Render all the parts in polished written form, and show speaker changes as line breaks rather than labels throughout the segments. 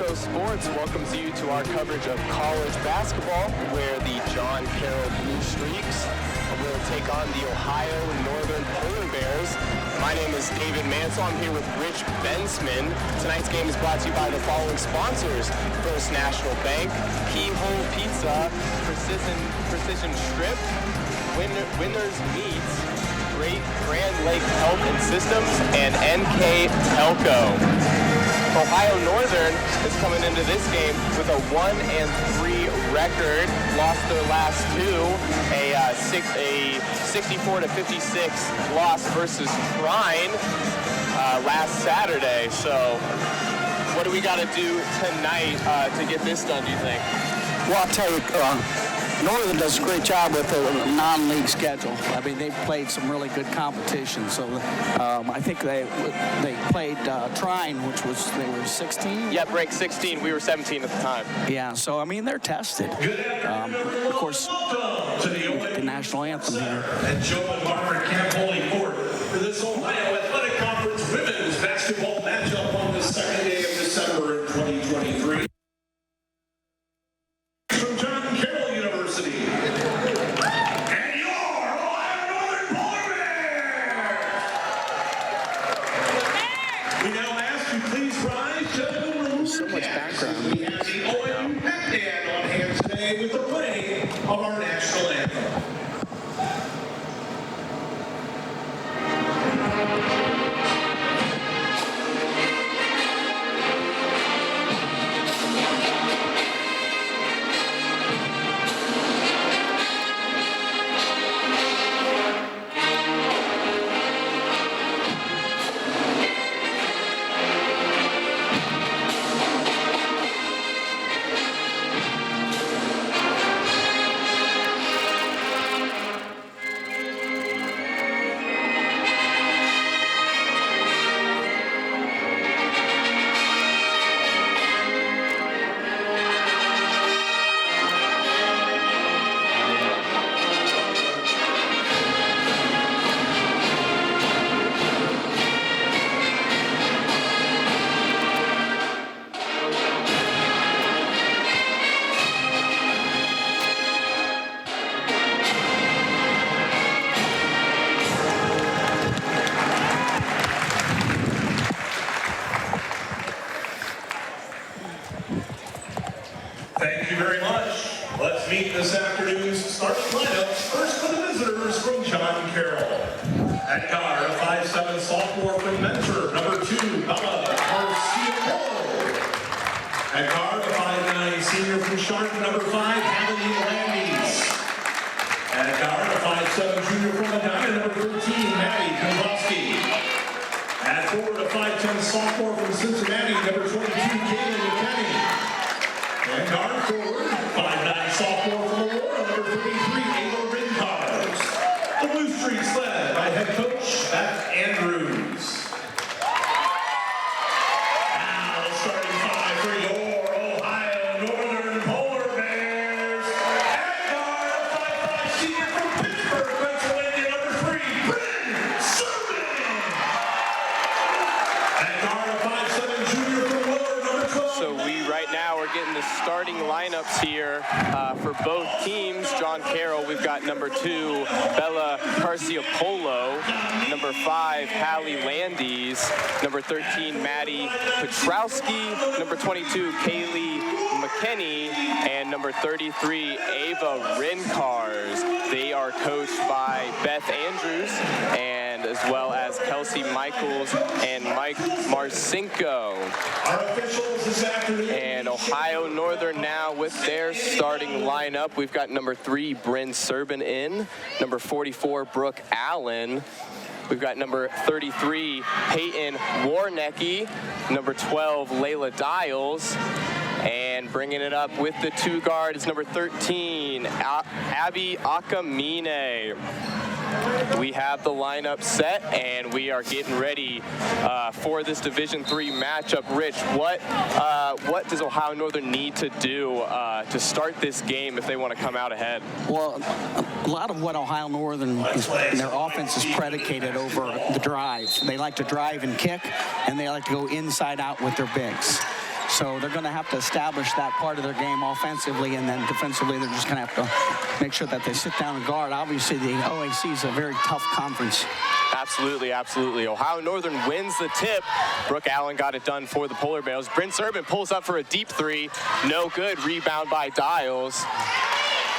Echo Sports welcomes you to our coverage of college basketball, where the John Carroll Blue Streaks will take on the Ohio Northern Polar Bears. My name is David Mansell. I'm here with Rich Bensman. Tonight's game is brought to you by the following sponsors: First National Bank, Keyhole Pizza, Precision Strip, Winners Meats, Grand Lake Health and Systems, and NK Telco. Ohio Northern is coming into this game with a 1-3 record. Lost their last two, a 64-56 loss versus Trine last Saturday. So, what do we got to do tonight to get this done, do you think?
Well, I'll tell you, Northern does a great job with the non-league schedule. I mean, they've played some really good competition. So I think they played Trine, which was, they were 16?
Yep, ranked 16. We were 17 at the time.
Yeah, so, I mean, they're tested. Of course, the national anthem here.
And Joe and Margaret Camp Holy Court for this Ohio Athletic Conference women's basketball matchup on the second day of December in 2023. From John Carroll University. And your Ohio Northern Polar Bears! We now ask you please rise to the room.
So much background.
We have the ONU Pep Band on hand today with the playing of our national anthem. Thank you very much. Let's meet this afternoon's starting lineups. First for the visitors from John Carroll. At guard, a 5'7" sophomore from Mentor, number 2, Bella Garcia. At guard, a 5'9" senior from Sharp, number 5, Hallie Landis. At guard, a 5'7" junior from Medina, number 13, Maddie Kozlowski. At forward, a 5'10" sophomore from Cincinnati, number 22, Kaylin McKinney. And guard forward, 5'9" sophomore from Aurora, number 33, Ava Rincars. The Blue Streaks led by head coach Beth Andrews. Now the starting five for your Ohio Northern Polar Bears. At guard, a 5'5" senior from Pittsburgh, Pennsylvania, number 3, Bryn Sermon. At guard, a 5'7" junior from Willard, number 12.
So we right now are getting the starting lineups here for both teams. John Carroll, we've got number 2, Bella Carciopolo, number 5, Hallie Landis, number 13, Maddie Petrowski, number 22, Kaylee McKinney, and number 33, Ava Rincars. They are coached by Beth Andrews, and as well as Kelsey Michaels and Mike Marcinko.
Our officials this afternoon.
And Ohio Northern now with their starting lineup. We've got number 3, Bryn Serban in, number 44, Brooke Allen. We've got number 33, Peyton Warnecki, number 12, Layla Dials, and bringing it up with the 2 guard is number 13, Abby Akamine. We have the lineup set, and we are getting ready for this Division III matchup. Rich, what does Ohio Northern need to do to start this game if they want to come out ahead?
Well, a lot of what Ohio Northern, their offense is predicated over the drive. They like to drive and kick, and they like to go inside out with their bigs. So they're going to have to establish that part of their game offensively, and then defensively they're just going to have to make sure that they sit down and guard. Obviously, the OAC is a very tough conference.
Absolutely, absolutely. Ohio Northern wins the tip. Brooke Allen got it done for the Polar Bears. Bryn Serban pulls up for a deep three. No good. Rebound by Dials.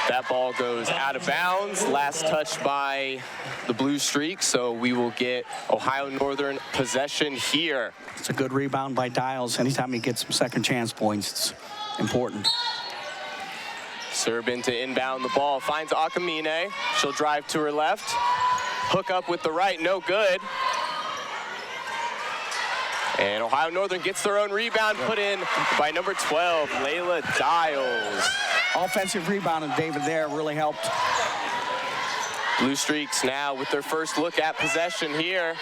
That ball goes out of bounds. Last touch by the Blue Streaks, so we will get Ohio Northern possession here.
It's a good rebound by Dials. Anytime he gets some second chance points, it's important.
Serban to inbound the ball. Finds Akamine. She'll drive to her left. Hook up with the right. No good. And Ohio Northern gets their own rebound put in by number 12, Layla Dials.
Offensive rebound of David there really helped.
Blue Streaks now with their first look at possession here.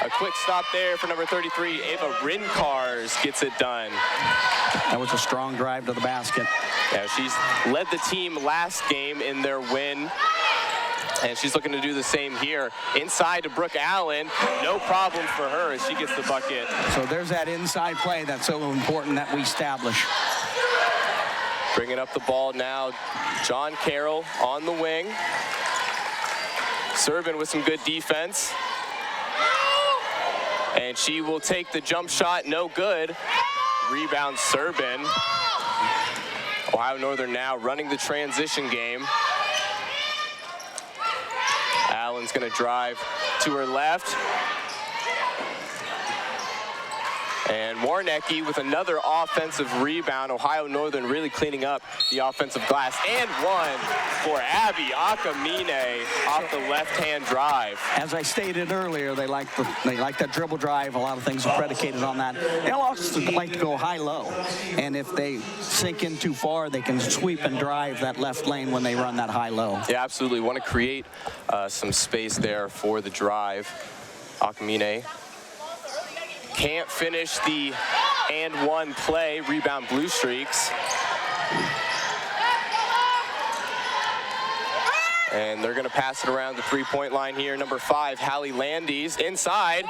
A quick stop there for number 33, Ava Rincars gets it done.
That was a strong drive to the basket.
Yeah, she's led the team last game in their win. And she's looking to do the same here. Inside to Brooke Allen. No problem for her as she gets the bucket.
So there's that inside play that's so important that we establish.
Bringing up the ball now, John Carroll on the wing. Serban with some good defense. And she will take the jump shot, no good. Rebound Serban. Ohio Northern now running the transition game. Allen's gonna drive to her left. And Warnecki with another offensive rebound. Ohio Northern really cleaning up the offensive glass. And one for Abby Akamine off the left-hand drive.
As I stated earlier, they like that dribble drive. A lot of things are predicated on that. They also like to go high-low. And if they sink in too far, they can sweep and drive that left lane when they run that high-low.
Yeah, absolutely. Want to create some space there for the drive. Akamine can't finish the and one play. Rebound Blue Streaks. And they're going to pass it around the three-point line here. Number 5, Hallie Landis inside.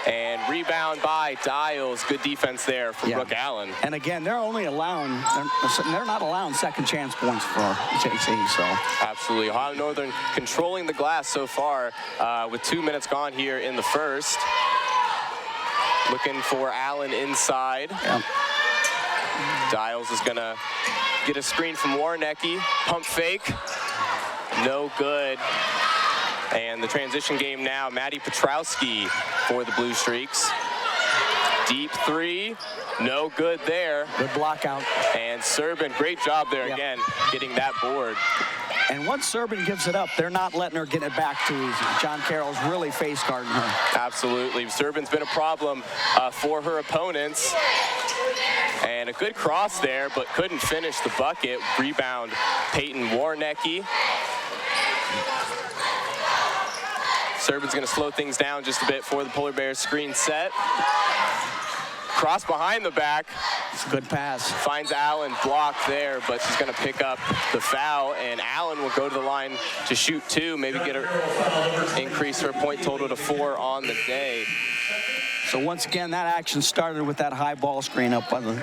And rebound by Dials. Good defense there for Brooke Allen.
And again, they're not allowing second chance points for JC. So
absolutely. Ohio Northern controlling the glass so far with 2 minutes gone here in the first. Looking for Allen inside.
Yep.
Dials is going to get a screen from Warnecki. Pump fake. No good. And the transition game now, Maddie Petrowski for the Blue Streaks. Deep three. No good there.
Good block out.
And Serban, great job there again, getting that board.
And once Serban gives it up, they're not letting her get it back too easy. John Carroll's really face guarding her.
Absolutely. Serban's been a problem for her opponents. And a good cross there, but couldn't finish the bucket. Rebound, Peyton Warnecki. Serban's going to slow things down just a bit for the Polar Bears screen set. Cross behind the back.
It's a good pass.
Finds Allen blocked there, but she's going to pick up the foul, and Allen will go to the line to shoot 2, maybe increase her point total to 4 on the day.
So once again, that action started with that high ball screen up on the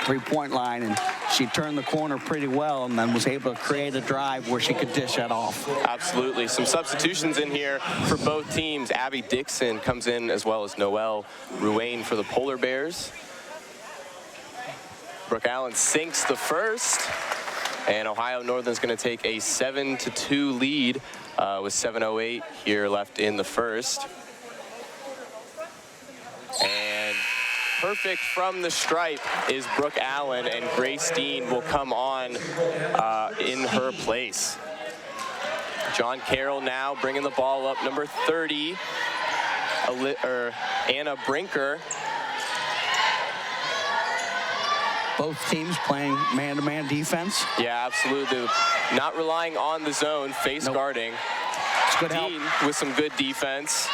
three-point line, and she turned the corner pretty well and then was able to create a drive where she could dish that off.
Absolutely. Some substitutions in here for both teams. Abby Dixon comes in as well as Noelle Ruane for the Polar Bears. Brooke Allen sinks the first, and Ohio Northern's going to take a 7-2 lead with 7:08 here left in the first. And perfect from the stripe is Brooke Allen, and Grace Dean will come on in her place. John Carroll now bringing the ball up. Number 30, Anna Brinker.
Both teams playing man-to-man defense.
Yeah, absolutely. Not relying on the zone, face guarding.
It's good
Dean
help.
with some good defense.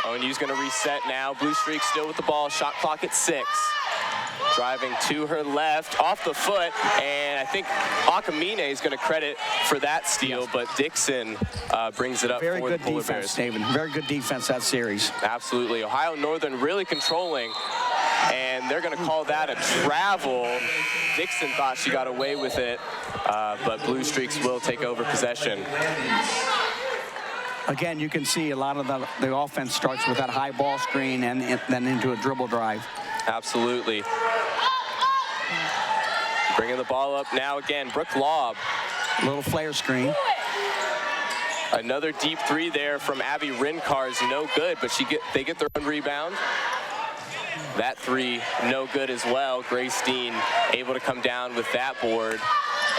ONU's going to reset now. Blue Streak still with the ball. Shot clock at 6. Driving to her left, off the foot, and I think Akamine is going to credit for that steal, but Dixon brings it up for the Polar Bears.
Very good defense, David. Very good defense that series.
Absolutely. Ohio Northern really controlling, and they're going to call that a travel. Dixon thought she got away with it, but Blue Streaks will take over possession.
Again, you can see a lot of the offense starts with that high ball screen and then into a dribble drive.
Absolutely. Bringing the ball up now again, Brooke Lobb.
Little flare screen.
Another deep 3 there from Abby Rincars, no good, but they get their own rebound. That 3, no good as well. Grace Dean able to come down with that board.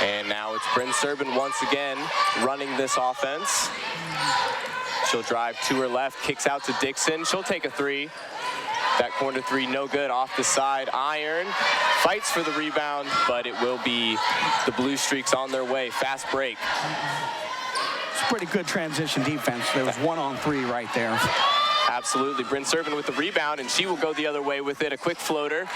And now it's Bryn Serbin once again running this offense. She'll drive to her left, kicks out to Dixon. She'll take a 3. That corner 3, no good, off the side. Iron fights for the rebound, but it will be the Blue Streaks on their way. Fast break.
It's pretty good transition defense. There was 1-on-3 right there.
Absolutely. Bryn Serbin with the rebound, and she will go the other way with it. A quick floater,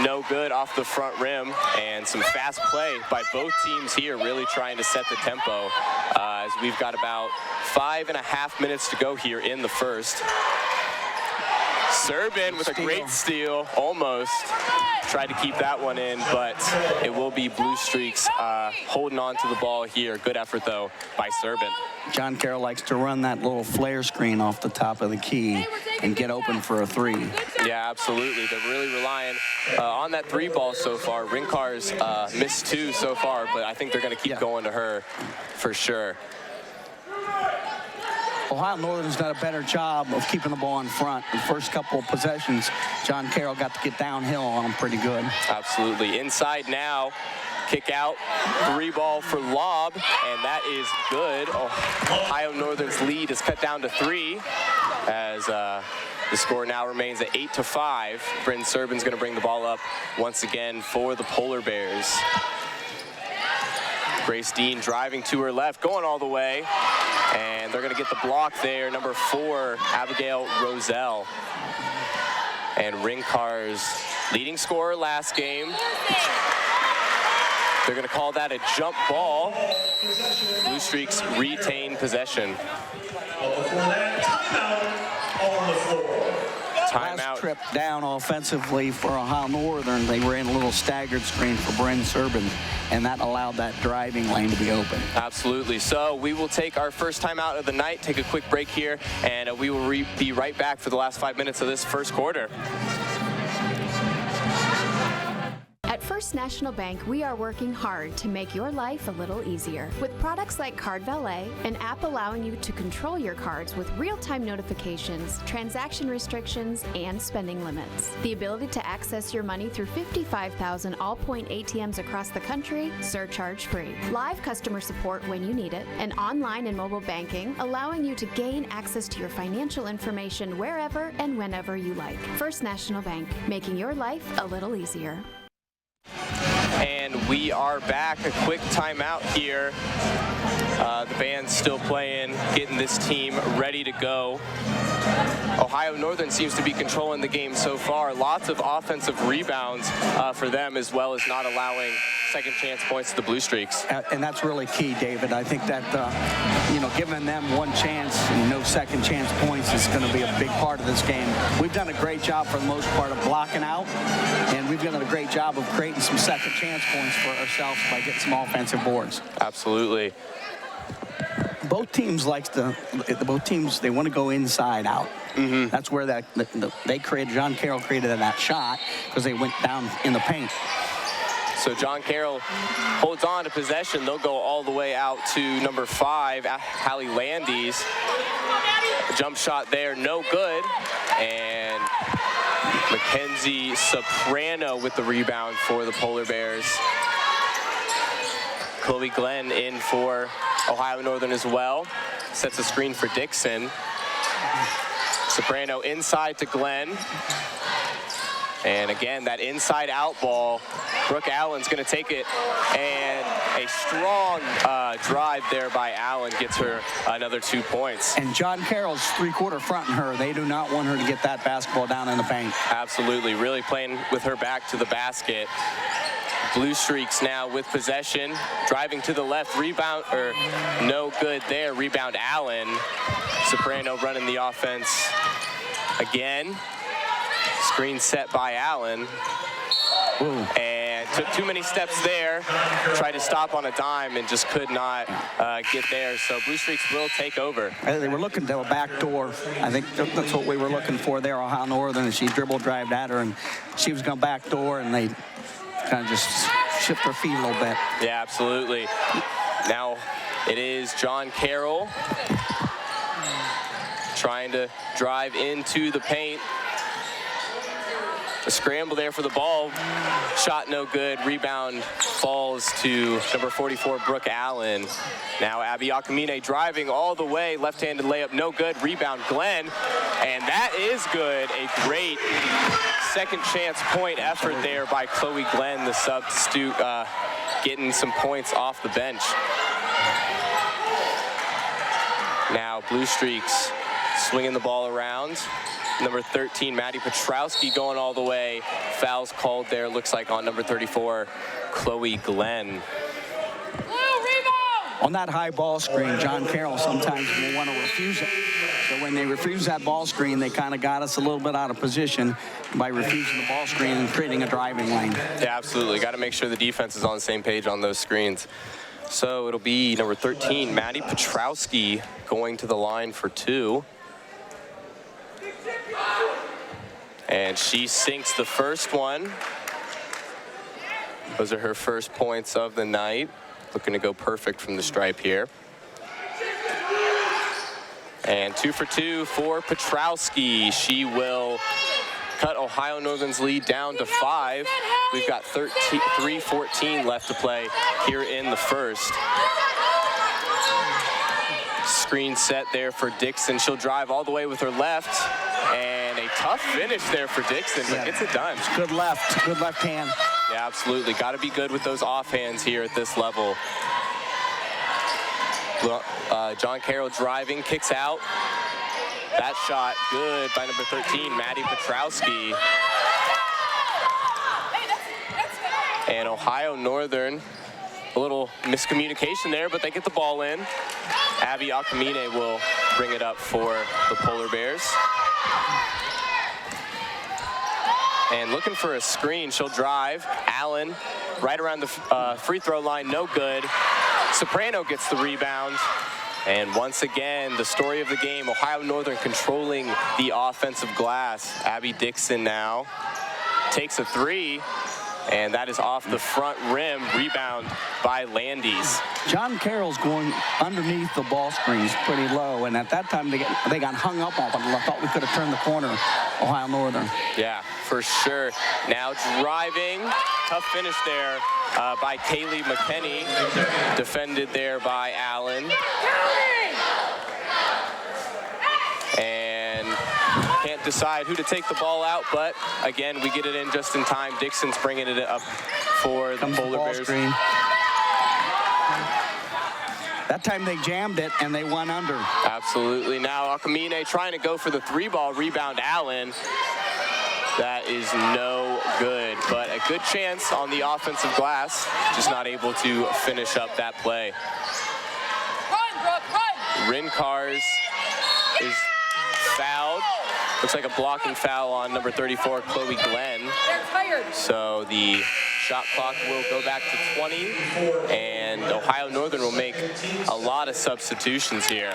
no good, off the front rim, and some fast play by both teams here, really trying to set the tempo as we've got about 5.5 minutes to go here in the first. Serbin with a great steal, almost tried to keep that one in, but it will be Blue Streaks holding on to the ball here. Good effort, though, by Serbin.
John Carroll likes to run that little flare screen off the top of the key and get open for a 3.
Yeah, absolutely. They're really relying on that 3 ball so far. Rinkar's missed 2 so far, but I think they're going to keep going to her for sure.
Ohio Northern's done a better job of keeping the ball in front. The first couple of possessions, John Carroll got to get downhill on them pretty good.
Absolutely. Inside now, kick out, 3 ball for Lobb, and that is good. Ohio Northern's lead is cut down to 3 as the score now remains at 8-5. Bryn Serbin's going to bring the ball up once again for the Polar Bears. Grace Dean driving to her left, going all the way, and they're going to get the block there. Number 4, Abigail Roselle. And Rinkar's leading scorer last game. They're going to call that a jump ball. Blue Streaks retain possession. Timeout.
Last trip down offensively for Ohio Northern, they were in a little staggered screen for Bryn Serbin, and that allowed that driving lane to be open.
Absolutely. So we will take our first timeout of the night, take a quick break here, and we will be right back for the last 5 minutes of this first quarter.
At First National Bank, we are working hard to make your life a little easier. With products like Card Valet, an app allowing you to control your cards with real-time notifications, transaction restrictions, and spending limits. The ability to access your money through 55,000 all-point ATMs across the country, surcharge-free. Live customer support when you need it, and online and mobile banking, allowing you to gain access to your financial information wherever and whenever you like. First National Bank, making your life a little easier.
And we are back. A quick timeout here. The band's still playing, getting this team ready to go. Ohio Northern seems to be controlling the game so far. Lots of offensive rebounds for them, as well as not allowing second chance points to the Blue Streaks.
And that's really key, David. I think that, giving them one chance and no second chance points is going to be a big part of this game. We've done a great job for the most part of blocking out, and we've done a great job of creating some second chance points for ourselves by getting some offensive boards.
Absolutely.
Both teams they want to go inside out. Mm-hmm. That's where John Carroll created that shot because they went down in the paint.
So John Carroll holds on to possession. They'll go all the way out to number 5, Hallie Landis. Jump shot there, no good. And Mackenzie Soprano with the rebound for the Polar Bears. Chloe Glenn in for Ohio Northern as well. Sets a screen for Dixon. Soprano inside to Glenn. And again, that inside out ball Brooke Allen's going to take it, and a strong drive there by Allen gets her another 2 points.
And John Carroll's three-quarter fronting her. They do not want her to get that basketball down in the paint.
Absolutely, really playing with her back to the basket. Blue Streaks now with possession, driving to the left, rebound, or no good there, rebound Allen. Soprano running the offense again. Screen set by Allen.
Ooh.
And took too many steps there, tried to stop on a dime and just could not get there. So Blue Streaks will take over.
They were looking to a back door. I think that's what we were looking for there, Ohio Northern, and she dribble drived at her, and she was going to back door, and they kind of just shift her feet a little bit.
Yeah, absolutely. Now it is John Carroll trying to drive into the paint. A scramble there for the ball. Shot no good. Rebound falls to number 44, Brooke Allen. Now Abby Akamine driving all the way. Left-handed layup, no good. Rebound Glenn. And that is good. A great second chance point effort there by Chloe Glenn, the substitute, getting some points off the bench. Now Blue Streaks swinging the ball around. Number 13, Maddie Petrowski going all the way. Fouls called there, looks like on number 34, Chloe Glenn.
On that high ball screen, John Carroll sometimes will want to refuse it. So when they refuse that ball screen, they kind of got us a little bit out of position by refusing the ball screen and creating a driving lane.
Yeah, absolutely. Got to make sure the defense is on the same page on those screens. So it'll be number 13, Maddie Petrowski, going to the line for two. And she sinks the first one. Those are her first points of the night. Looking to go perfect from the stripe here. And 2 for 2 for Petrowski. She will cut Ohio Northern's lead down to 5. We've got 3:14 left to play here in the first. Screen set there for Dixon. She'll drive all the way with her left. And a tough finish there for Dixon, but gets it done.
Good left hand.
Yeah, absolutely. Got to be good with those offhands here at this level. John Carroll driving, kicks out. That shot good by number 13, Maddie Petrowski. And Ohio Northern, a little miscommunication there, but they get the ball in. Abby Akamine will bring it up for the Polar Bears. And looking for a screen, she'll drive. Allen right around the free throw line, no good. Soprano gets the rebound. And once again, the story of the game, Ohio Northern controlling the offensive glass. Abby Dixon now takes a three, and that is off the front rim. Rebound by Landis.
John Carroll's going underneath the ball screens pretty low, and at that time they got hung up on it. I thought we could have turned the corner, Ohio Northern.
Yeah, for sure. Now driving, tough finish there by Kaylee McKinney. Defended there by Allen. And can't decide who to take the ball out, but again, we get it in just in time. Dixon's bringing it up for the Polar Bears.
Screen. That time they jammed it and they went under.
Absolutely. Now Akamine trying to go for the three-ball, rebound Allen. That is no good, but a good chance on the offensive glass. Just not able to finish up that play. Rincars is fouled. Looks like a blocking foul on number 34, Chloe Glenn. So the shot clock will go back to 20, and Ohio Northern will make a lot of substitutions here.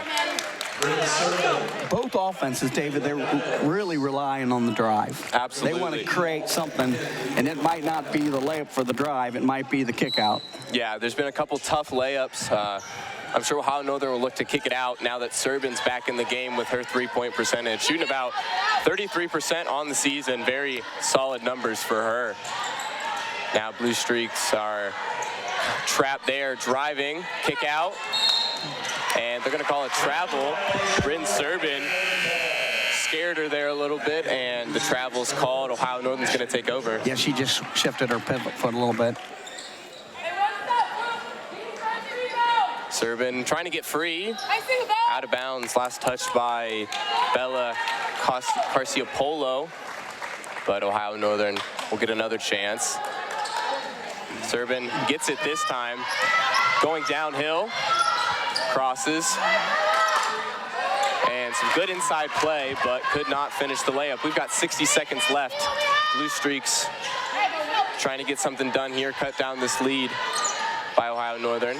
Both offenses, David, they're really relying on the drive.
Absolutely.
They want to create something, and it might not be the layup for the drive. It might be the kick out.
Yeah, there's been a couple tough layups. I'm sure Ohio Northern will look to kick it out now that Serbin's back in the game with her three-point percentage. Shooting about 33% on the season. Very solid numbers for her. Now Blue Streaks are trapped there, driving, kick out. And they're going to call it travel. Bryn Serbin scared her there a little bit, and the travel's called. Ohio Northern's going to take over.
Yeah, she just shifted her pivot foot a little bit.
Servin trying to get free. Out of bounds. Last touched by Bella Carciopolo. But Ohio Northern will get another chance. Servin gets it this time. Going downhill. Crosses. And some good inside play, but could not finish the layup. We've got 60 seconds left. Blue Streaks trying to get something done here, cut down this lead by Ohio Northern.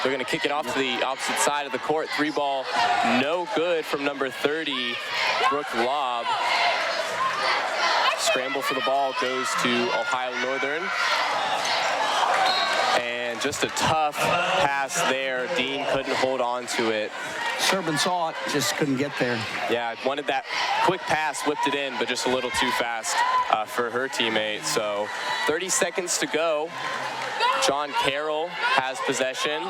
They're going to kick it off to the opposite side of the court. 3-ball, no good from number 30, Brooke Lobb. Scramble for the ball goes to Ohio Northern. And just a tough pass there. Dean couldn't hold on to it.
Servin saw it, just couldn't get there.
Yeah, wanted that quick pass, whipped it in, but just a little too fast for her teammate. So 30 seconds to go. John Carroll has possession.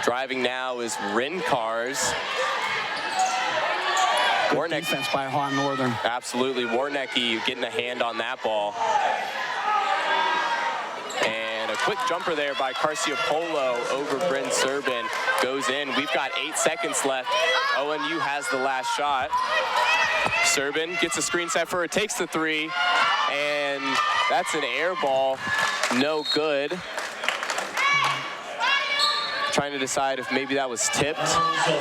Driving now is Rincars.
Good defense by Ohio Northern.
Absolutely. Warnecki getting a hand on that ball. And a quick jumper there by Carciopolo over Bryn Servin. Goes in. We've got 8 seconds left. ONU has the last shot. Servin gets a screen set for her, takes the three, and that's an air ball. No good. Trying to decide if maybe that was tipped.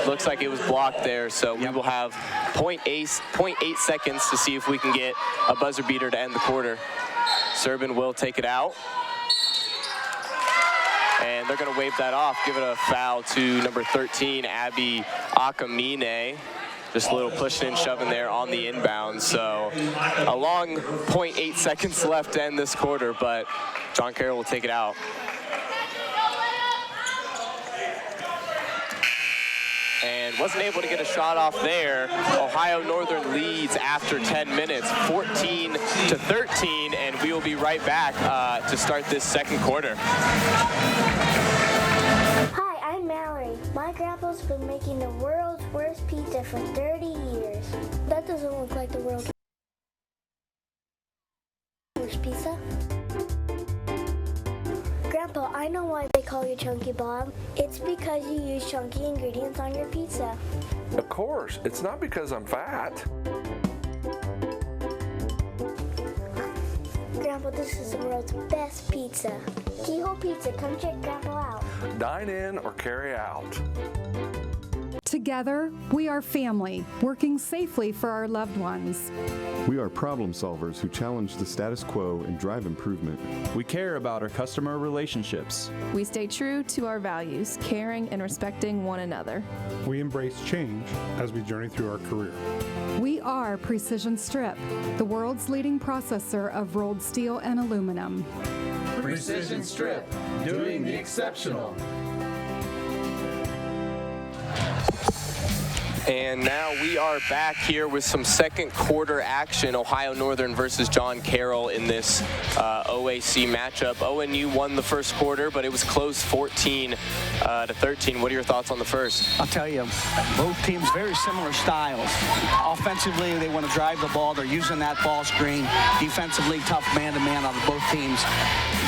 Looks like it was blocked there, so we will have 0.8 seconds to see if we can get a buzzer beater to end the quarter. Servin will take it out. And they're going to wave that off, give it a foul to number 13, Abby Akamine. Just a little pushing and shoving there on the inbound. So a long 0.8 seconds left to end this quarter, but John Carroll will take it out. And wasn't able to get a shot off there. Ohio Northern leads after 10 minutes, 14-13, and we will be right back to start this second quarter.
Hi, I'm Mallory. My grandpa's been making the world's worst pizza for 30 years. That doesn't look like the world's worst pizza. Grandpa, I know why they call you Chunky Bob. It's because you use chunky ingredients on your pizza.
Of course, it's not because I'm fat.
Grandpa, this is the world's best pizza. Keyhole Pizza, come check Grandpa out.
Dine in or carry out.
Together, we are family, working safely for our loved ones.
We are problem solvers who challenge the status quo and drive improvement.
We care about our customer relationships.
We stay true to our values, caring and respecting one another.
We embrace change as we journey through our career.
We are Precision Strip, the world's leading processor of rolled steel and aluminum.
Precision Strip, doing the exceptional.
And now we are back here with some second quarter action. Ohio Northern versus John Carroll in this OAC matchup. ONU won the first quarter, but it was close 14-13. What are your thoughts on the first?
I'll tell you, both teams very similar styles. Offensively, they want to drive the ball. They're using that ball screen. Defensively, tough man-to-man on both teams.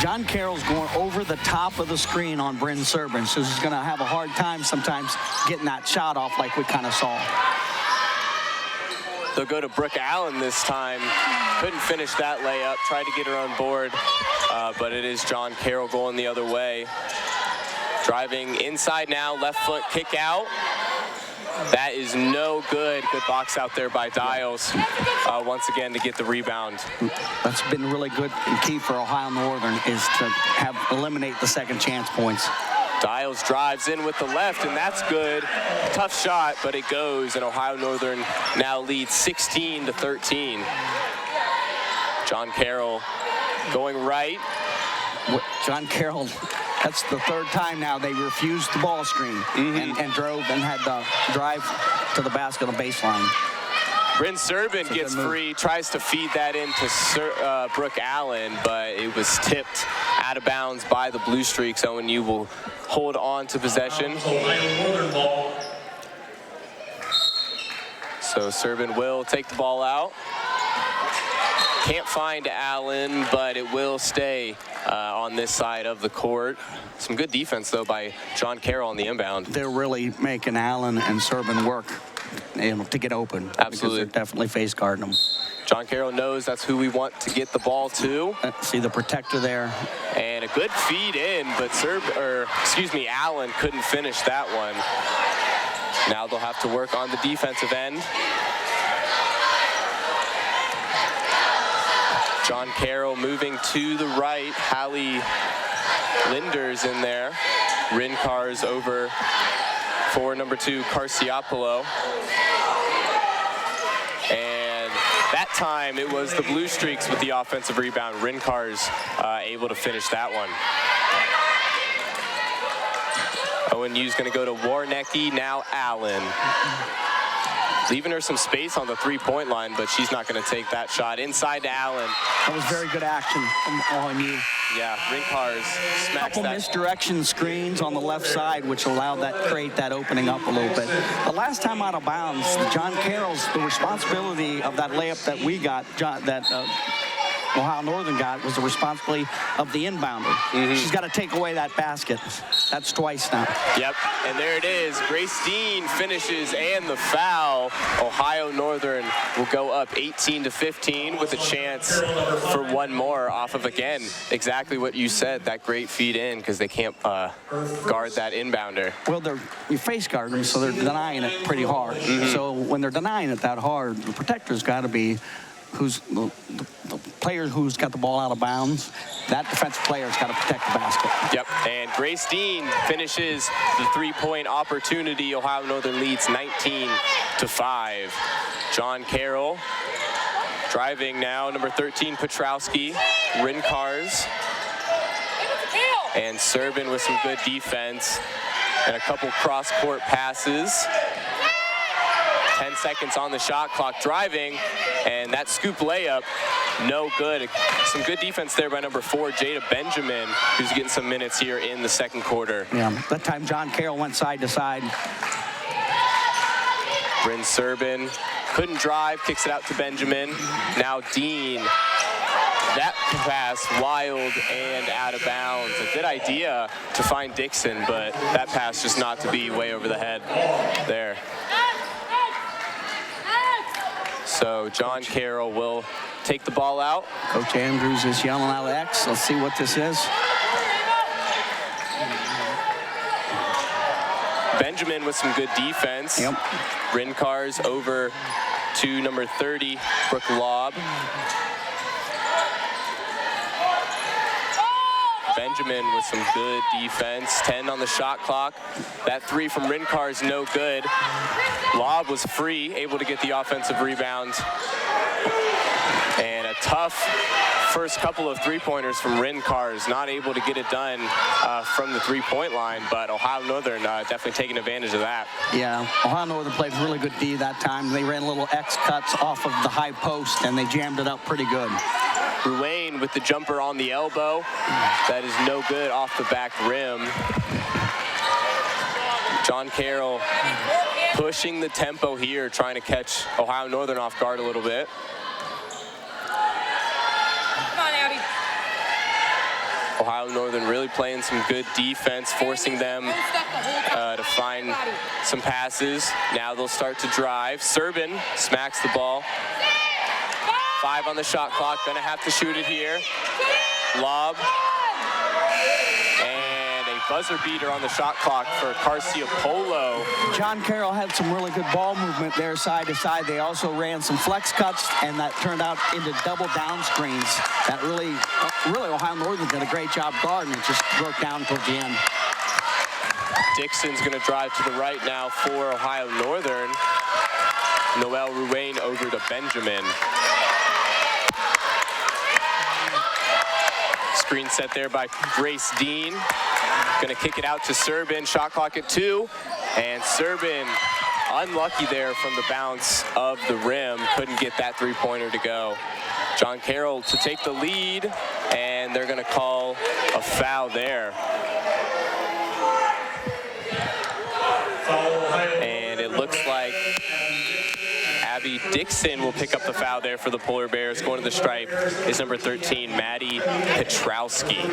John Carroll's going over the top of the screen on Bryn Servin, so he's going to have a hard time sometimes getting that shot off like we kind of saw.
They'll go to Brooke Allen this time. Couldn't finish that layup. Tried to get her on board, but it is John Carroll going the other way. Driving inside now, left foot kick out. That is no good. Good box out there by Dials once again to get the rebound.
That's been really good and key for Ohio Northern is to eliminate the second chance points.
Dials drives in with the left, and that's good. Tough shot, but it goes, and Ohio Northern now leads 16-13. John Carroll going right.
John Carroll, that's the third time now they refused the ball screen and drove and had the drive to the basket on the baseline.
Bryn Servin gets free, tries to feed that into Brooke Allen, but it was tipped out of bounds by the Blue Streaks. ONU will hold on to possession. So Servin will take the ball out. Can't find Allen, but it will stay on this side of the court. Some good defense, though, by John Carroll on the inbound.
They're really making Allen and Servin work, to get open.
Absolutely.
Because they're definitely face guarding them.
John Carroll knows that's who we want to get the ball to.
See the protector there.
And a good feed in, but Allen couldn't finish that one. Now they'll have to work on the defensive end. John Carroll moving to the right. Hallie Linder's in there. Rincar's over for number 2, Carciopolo. And that time it was the Blue Streaks with the offensive rebound. Rincar's able to finish that one. ONU's going to go to Warnecki, now Allen. Leaving her some space on the three-point line, but she's not going to take that shot. Inside to Allen.
That was very good action from ONU.
Yeah, Rincar's smacks
Couple
that.
misdirection screens on the left side, which allowed create that opening up a little bit. The last time out of bounds, John Carroll's, the responsibility of that layup that we got, Ohio Northern got, was the responsibility of the inbounder. She's got to take away that basket. That's twice now.
Yep, and there it is. Grace Dean finishes and the foul. Ohio Northern will go up 18-15 with a chance for one more off of, again, exactly what you said, that great feed in, because they can't guard that inbounder.
Well, you face guard them, so they're denying it pretty hard. So when they're denying it that hard, the protector's got to be who's the player who's got the ball out of bounds. That defensive player's got to protect the basket.
Yep, and Grace Dean finishes the three-point opportunity. Ohio Northern leads 19-5. John Carroll driving now, number 13, Petrowski, Rincar's, and Servin with some good defense and a couple cross-court passes. 10 seconds on the shot clock, driving, and that scoop layup, no good. Some good defense there by number 4, Jada Benjamin, who's getting some minutes here in the second quarter.
Yeah, that time John Carroll went side to side.
Bryn Servin couldn't drive, kicks it out to Benjamin. Now Dean. That pass wild and out of bounds. A good idea to find Dixon, but that pass just not to be way over the head there. So John Carroll will take the ball out.
Coach Andrews is yelling out X. Let's see what this is.
Benjamin with some good defense.
Yep.
Rincar's over to number 30, Brooke Lobb. Benjamin with some good defense. 10 on the shot clock. That three from Rincar's no good. Lobb was free, able to get the offensive rebound. And a tough first couple of three-pointers from Rincar's, not able to get it done from the three-point line, but Ohio Northern definitely taking advantage of that.
Yeah, Ohio Northern played really good D that time. They ran little X cuts off of the high post, and they jammed it up pretty good.
Ruane with the jumper on the elbow. That is no good off the back rim. John Carroll pushing the tempo here, trying to catch Ohio Northern off guard a little bit. Ohio Northern really playing some good defense, forcing them to find some passes. Now they'll start to drive. Servin smacks the ball. 5 on the shot clock, gonna have to shoot it here. Lob. And a buzzer beater on the shot clock for Carciopolo.
John Carroll had some really good ball movement there side to side. They also ran some flex cuts, and that turned out into double down screens. That really Ohio Northern did a great job guarding. It just broke down towards the end.
Dixon's gonna drive to the right now for Ohio Northern. Noel Ruane over to Benjamin. Screen set there by Grace Dean. Gonna kick it out to Servin. Shot clock at 2. And Servin unlucky there from the bounce of the rim. Couldn't get that three-pointer to go. John Carroll to take the lead, and they're gonna call a foul there. And it looks like Abby Dixon will pick up the foul there for the Polar Bears. Going to the stripe is number 13, Maddie Petrowski.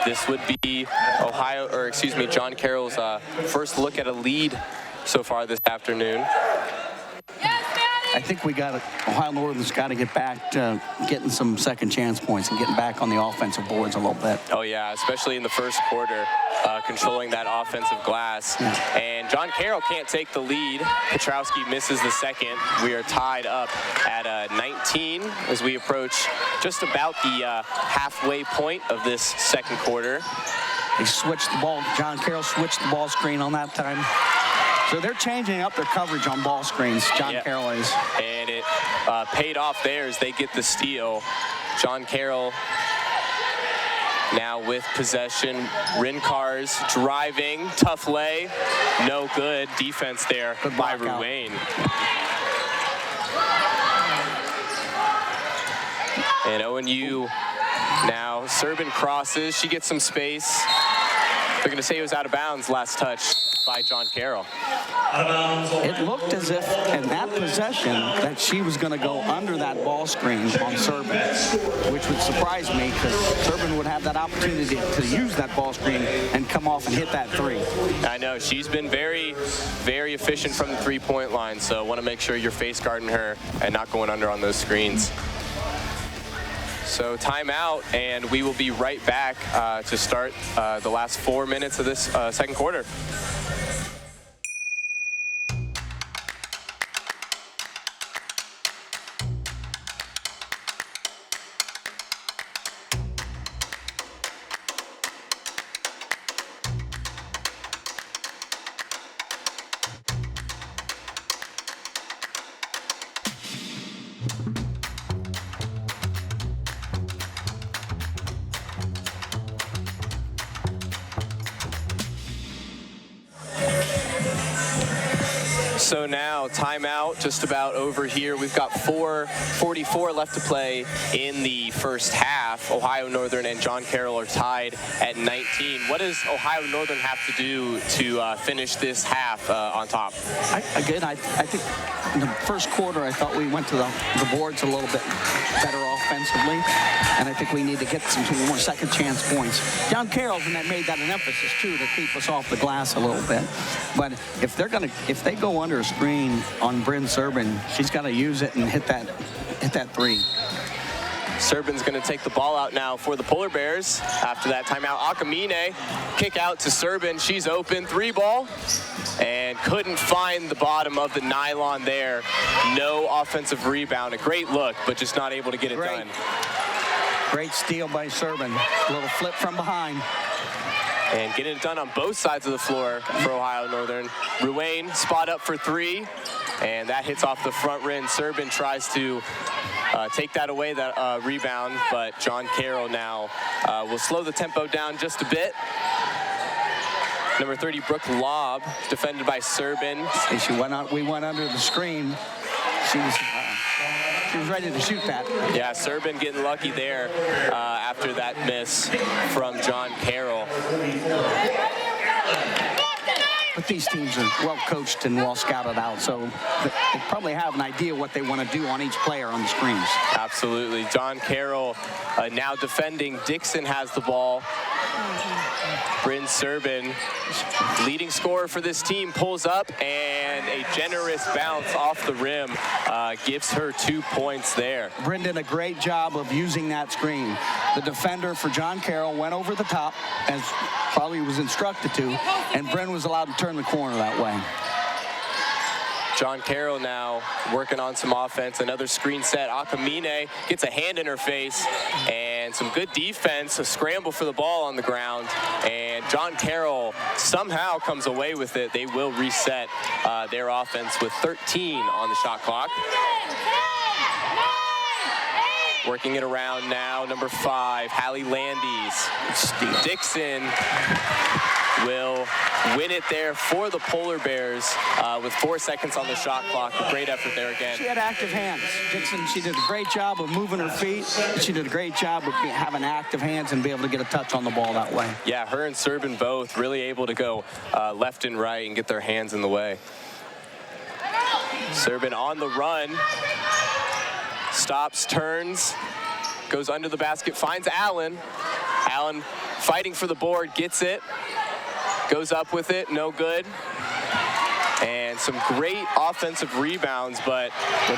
This would be John Carroll's first look at a lead so far this afternoon.
I think Ohio Northern's got to get back to getting some second chance points and getting back on the offensive boards a little bit.
Oh yeah, especially in the first quarter, controlling that offensive glass. Yeah. And John Carroll can't take the lead. Petrowski misses the second. We are tied up at 19 as we approach just about the halfway point of this second quarter.
They switched the ball. John Carroll switched the ball screen on that time. So they're changing up their coverage on ball screens, John Carroll is.
And it paid off there as they get the steal. John Carroll now with possession. Rincars driving, tough lay, no good. Defense there by Ruane. And ONU now, Serbin crosses, she gets some space. They're going to say it was out of bounds, last touch by John Carroll.
It looked as if in that possession that she was going to go under that ball screen on Serbin, which would surprise me because Serbin would have that opportunity to use that ball screen and come off and hit that three.
I know, she's been very, very efficient from the three-point line, so want to make sure you're face guarding her and not going under on those screens. So timeout, and we will be right back to start the last 4 minutes of this second quarter. So now timeout, just about over here. We've got 4:44 left to play in the first half. Ohio Northern and John Carroll are tied at 19. What does Ohio Northern have to do to finish this half on top?
I think in the first quarter, I thought we went to the boards a little bit better offensively, and I think we need to get some more second chance points. John Carroll's made that an emphasis too, to keep us off the glass a little bit. But if they go under a screen on Bryn Serbin, she's got to use it and hit that three.
Serbin's going to take the ball out now for the Polar Bears. After that timeout, Akamine, kick out to Serbin. She's open, three ball, and couldn't find the bottom of the nylon there. No offensive rebound. A great look, but just not able to get it done.
Great steal by Serbin. A little flip from behind.
And getting it done on both sides of the floor for Ohio Northern. Ruane spot up for three, and that hits off the front rim. Serbin tries to take that away, that rebound, but John Carroll now will slow the tempo down just a bit. Number 30, Brooke Lobb, defended by Serbin.
We went under the screen. She was ready to shoot that.
Yeah, Serbin getting lucky there after that miss from John Carroll.
But these teams are well coached and well scouted out, so they probably have an idea what they want to do on each player on the screens.
Absolutely. John Carroll now defending. Dixon has the ball. Bryn Serbin, leading scorer for this team, pulls up, and a generous bounce off the rim gives her 2 points there.
Bryn did a great job of using that screen. The defender for John Carroll went over the top, as probably was instructed to, and Bryn was allowed to turn the corner that way.
John Carroll now working on some offense. Another screen set. Akamine gets a hand in her face, and some good defense. A scramble for the ball on the ground, and John Carroll somehow comes away with it. They will reset their offense with 13 on the shot clock. Working it around now, number 5, Hallie Landis. Dixon will win it there for the Polar Bears with 4 seconds on the shot clock. A great effort there again.
She had active hands. Dixon, she did a great job of moving her feet. She did a great job of having active hands and be able to get a touch on the ball that way.
Yeah, her and Serbin both really able to go left and right and get their hands in the way. Servin on the run. Stops, turns, goes under the basket, finds Allen. Allen fighting for the board, gets it, goes up with it, no good. And some great offensive rebounds, but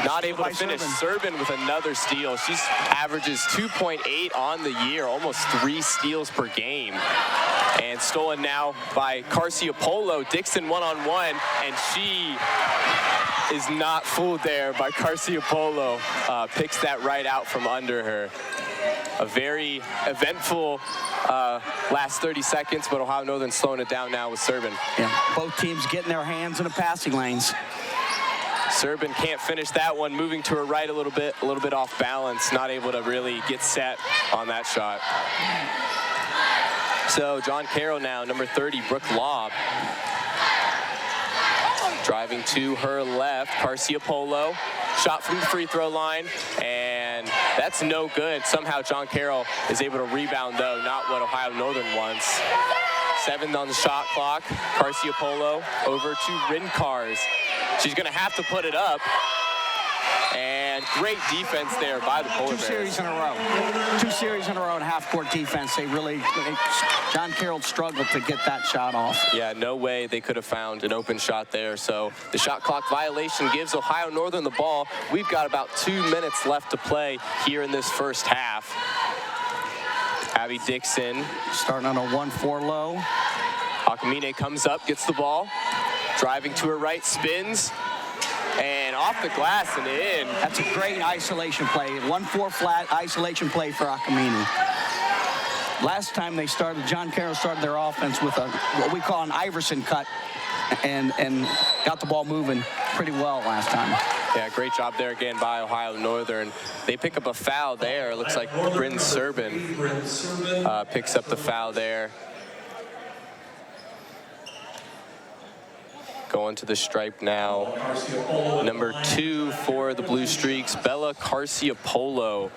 not able to finish. Servin with another steal. She averages 2.8 on the year, almost 3 steals per game. And stolen now by Carciopolo. Dixon one-on-one, and she is not fooled there by Carciopolo. Picks that right out from under her. A very eventful last 30 seconds, but Ohio Northern slowing it down now with Servin.
Yeah, both teams getting their hands in the passing lanes.
Servin can't finish that one, moving to her right a little bit off balance, not able to really get set on that shot. So John Carroll now, number 30, Brooke Lobb. Driving to her left, Carciopolo. Shot from the free throw line, and that's no good. Somehow John Carroll is able to rebound, though, not what Ohio Northern wants. 7 on the shot clock. Carciopolo over to Rincars. She's going to have to put it up. And great defense there by the Polar Bears.
2 series in a row. 2 series in a row in half-court defense. John Carroll struggled to get that shot off.
Yeah, no way they could have found an open shot there. So the shot clock violation gives Ohio Northern the ball. We've got about 2 minutes left to play here in this first half. Abby Dixon
starting on a 1-4 low.
Akamine comes up, gets the ball. Driving to her right, spins. And off the glass and in.
That's a great isolation play. 1-4 flat isolation play for Akamine. Last time they started, John Carroll started their offense with what we call an Iverson cut and got the ball moving pretty well last time.
Yeah, great job there again by Ohio Northern. They pick up a foul there. It looks like Bryn Servin picks up the foul there. Going to the stripe now. Number 2 for the Blue Streaks, Bella Carciopolo.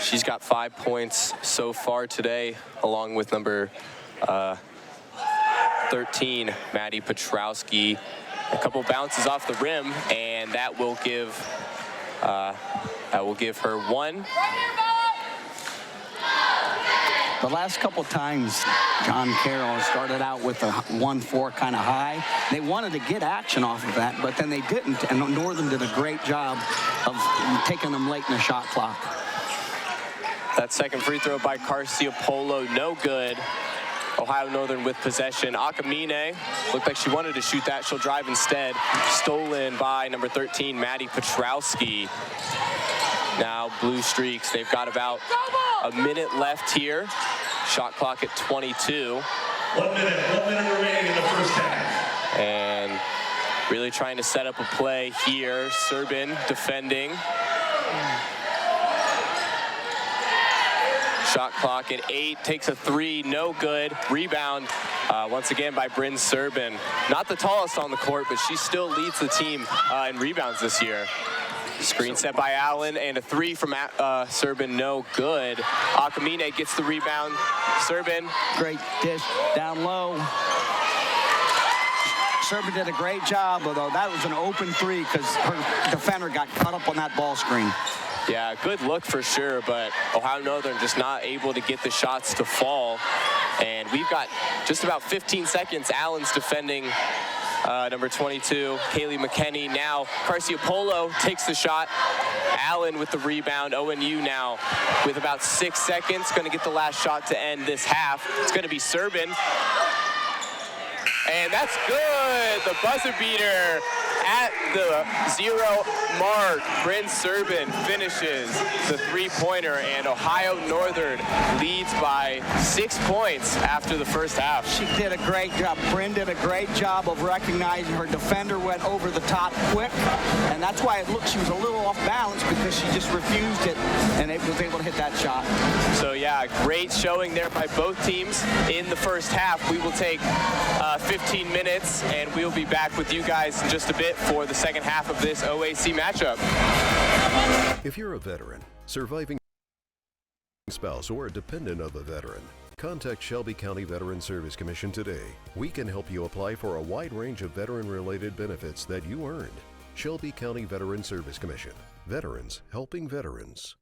She's got 5 points so far today, along with number 13, Maddie Petrowski. A couple bounces off the rim, and that will give her 1.
The last couple times, John Carroll started out with a 1-4 kind of high. They wanted to get action off of that, but then they didn't, and Northern did a great job of taking them late in the shot clock.
That second free throw by Carciopolo, no good. Ohio Northern with possession. Akamine looked like she wanted to shoot that. She'll drive instead. Stolen by number 13, Maddie Petrowski. Now Blue Streaks, they've got about a minute left here. Shot clock at 22.
1 minute remaining in the first half.
And really trying to set up a play here. Servin defending. Shot clock at 8, takes a 3, no good. Rebound once again by Bryn Servin. Not the tallest on the court, but she still leads the team in rebounds this year. Screen set by Allen, and a 3 from Servin, no good. Akamine gets the rebound. Servin.
Great dish down low. Servin did a great job, although that was an open 3 because her defender got cut up on that ball screen.
Yeah, good look for sure, but Ohio Northern just not able to get the shots to fall. And we've got just about 15 seconds. Allen's defending number 22, Kaylee McKenney. Now Carciopolo takes the shot. Allen with the rebound. ONU now with about 6 seconds. Going to get the last shot to end this half. It's going to be Servin. And that's good. The buzzer beater at the 0 mark. Bryn Servin finishes the 3-pointer, and Ohio Northern leads by 6 points after the first half.
She did a great job. Bryn did a great job of recognizing her defender went over the top quick, and that's why it looked she was a little off balance because she just refused it and was able to hit that shot.
So yeah, great showing there by both teams in the first half. We will take 15 minutes, and we'll be back with you guys in just a bit for the second half of this OAC matchup.
If you're a veteran, surviving spouse, or a dependent of a veteran, contact Shelby County Veteran Service Commission today. We can help you apply for a wide range of veteran-related benefits that you earned. Shelby County Veteran Service Commission. Veterans helping veterans.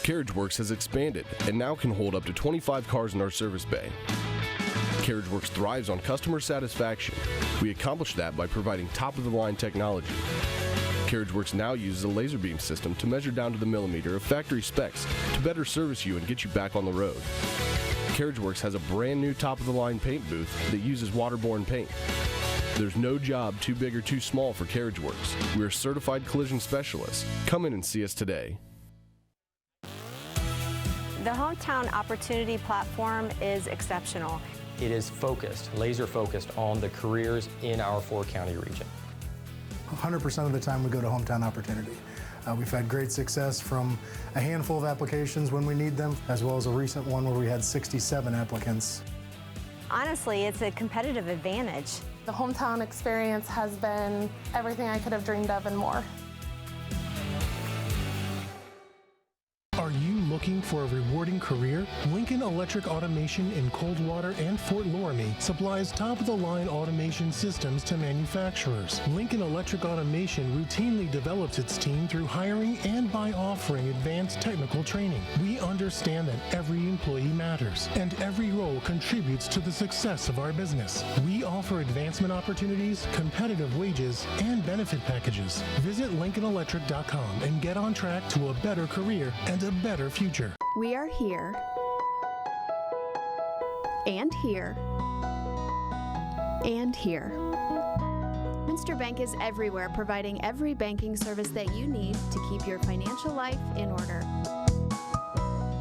Carriage Works has expanded and now can hold up to 25 cars in our service bay. Carriage Works thrives on customer satisfaction. We accomplish that by providing top-of-the-line technology. Carriage Works now uses a laser beam system to measure down to the millimeter of factory specs to better service you and get you back on the road. Carriage Works has a brand new top-of-the-line paint booth that uses waterborne paint. There's no job too big or too small for Carriage Works. We're certified collision specialists. Come in and see us today.
The Hometown Opportunity Platform is exceptional.
It is focused, laser focused on the careers in our 4-county region.
100% of the time we go to Hometown Opportunity. We've had great success from a handful of applications when we need them, as well as a recent one where we had 67 applicants.
Honestly, it's a competitive advantage.
The Hometown experience has been everything I could have dreamed of and more.
Are you looking for a rewarding career? Lincoln Electric Automation in Coldwater and Fort Loramie supplies top-of-the-line automation systems to manufacturers. Lincoln Electric Automation routinely develops its team through hiring and by offering advanced technical training. We understand that every employee matters, and every role contributes to the success of our business. We offer advancement opportunities, competitive wages, and benefit packages. Visit LincolnElectric.com and get on track to a better career and a better future.
We are here and here and here. Minster Bank is everywhere, providing every banking service that you need to keep your financial life in order.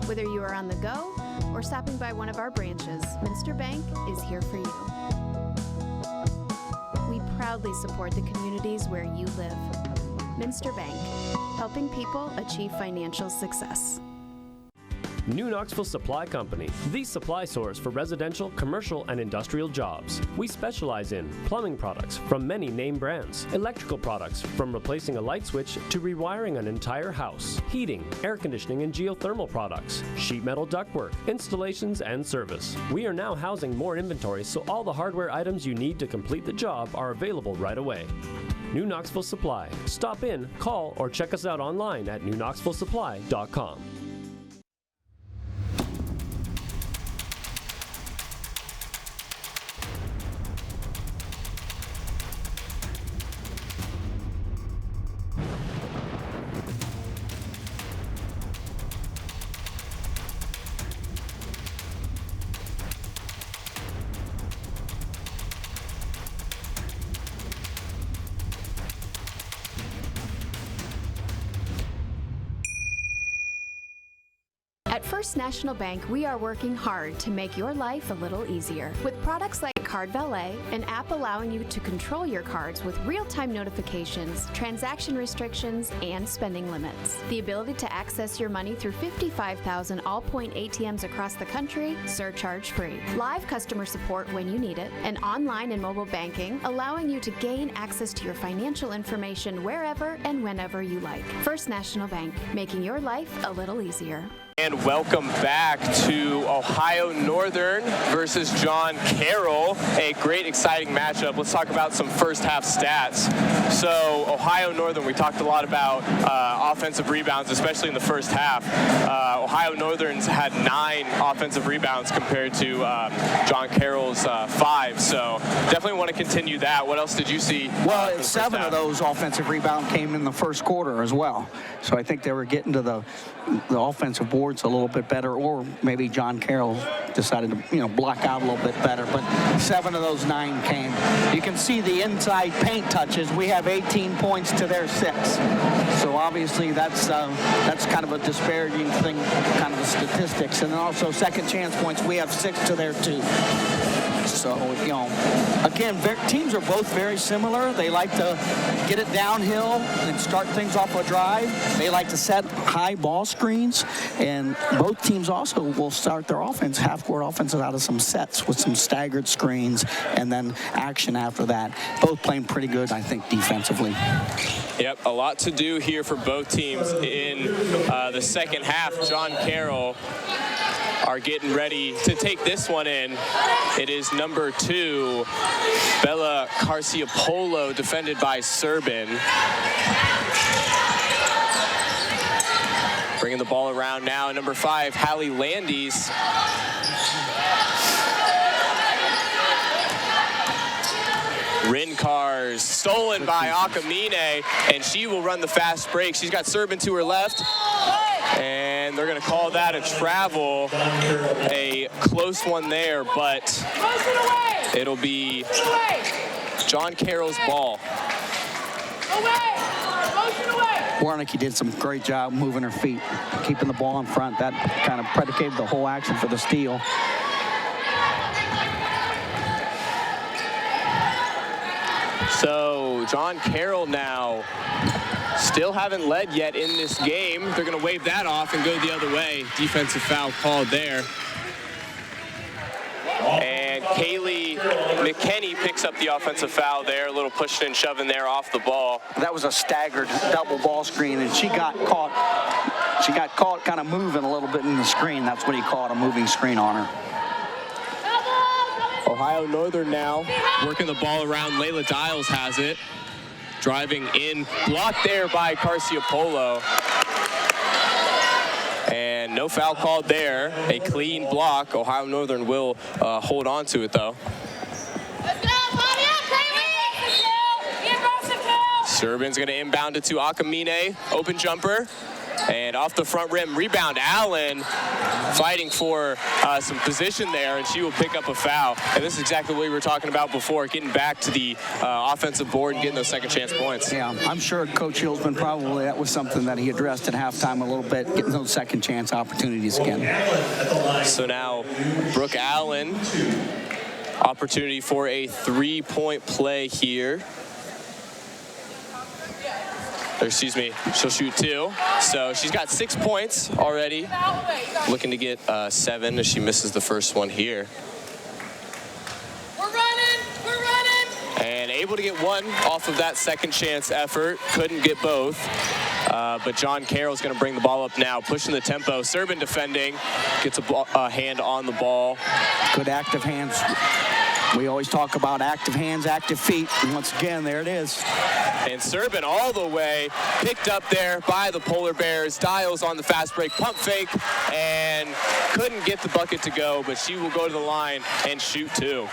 Whether you are on the go or stopping by one of our branches, Minster Bank is here for you. We proudly support the communities where you live. Minster Bank, helping people achieve financial success.
New Knoxville Supply Company, the supply source for residential, commercial, and industrial jobs. We specialize in plumbing products from many name brands, electrical products from replacing a light switch to rewiring an entire house, heating, air conditioning, and geothermal products, sheet metal ductwork, installations, and service. We are now housing more inventory, so all the hardware items you need to complete the job are available right away. New Knoxville Supply. Stop in, call, or check us out online at newknoxvillesupply.com.
At First National Bank, we are working hard to make your life a little easier. With products like Card Valet, an app allowing you to control your cards with real-time notifications, transaction restrictions, and spending limits. The ability to access your money through 55,000 all-point ATMs across the country, surcharge-free. Live customer support when you need it, and online and mobile banking, allowing you to gain access to your financial information wherever and whenever you like. First National Bank, making your life a little easier.
And welcome back to Ohio Northern versus John Carroll. A great, exciting matchup. Let's talk about some first half stats. So Ohio Northern, we talked a lot about offensive rebounds, especially in the first half. Ohio Northern's had 9 offensive rebounds compared to John Carroll's 5. So definitely want to continue that. What else did you see?
Well, 7 of those offensive rebounds came in the first quarter as well. So I think they were getting to the offensive boards a little bit better, or maybe John Carroll decided to, block out a little bit better. But 7 of those 9 came. You can see the inside paint touches. We have 18 points to their 6. So obviously that's kind of a disparaging thing, kind of the statistics. And then also second chance points, we have 6 to their 2. So, again, teams are both very similar. They like to get it downhill and start things off a drive. They like to set high ball screens. And both teams also will start their offense, half-court offenses, out of some sets with some staggered screens and then action after that. Both playing pretty good, I think, defensively.
Yep, a lot to do here for both teams in the second half. John Carroll are getting ready to take this one in. It is number 2, Bella Carciopolo, defended by Serbin. Bringing the ball around now, number 5, Hallie Landis. Rincars stolen by Akamine, and she will run the fast break. She's got Serbin to her left, and they're going to call that a travel. A close one there, but it'll be John Carroll's ball.
Warnicki did some great job moving her feet, keeping the ball in front. That kind of predicated the whole action for the steal.
So John Carroll now still haven't led yet in this game. They're going to wave that off and go the other way. Defensive foul called there. And Kaylee McKinney picks up the offensive foul there. A little pushing and shoving there off the ball.
That was a staggered double ball screen, and she got caught. She got caught kind of moving a little bit in the screen. That's what he called a moving screen on her.
Ohio Northern now working the ball around. Layla Dials has it. Driving in, blocked there by Carciopolo. And no foul called there. A clean block. Ohio Northern will hold on to it, though. Serbin's going to inbound it to Akamine. Open jumper. And off the front rim, rebound. Allen fighting for some position there, and she will pick up a foul. And this is exactly what we were talking about before, getting back to the offensive board and getting those second chance points.
Yeah, I'm sure Coach Hillsman probably, that was something that he addressed at halftime a little bit, getting those second chance opportunities again.
So now Brooke Allen, opportunity for a 3-point play here. Or excuse me, she'll shoot 2. So she's got 6 points already. Looking to get 7 as she misses the first one here.
We're running.
And able to get 1 off of that second chance effort. Couldn't get both. But John Carroll's going to bring the ball up now, pushing the tempo. Serbin defending, gets a hand on the ball.
Good active hands. We always talk about active hands, active feet. And once again, there it is.
And Serbin all the way, picked up there by the Polar Bears. Dials on the fast break, pump fake, and couldn't get the bucket to go, but she will go to the line and shoot 2.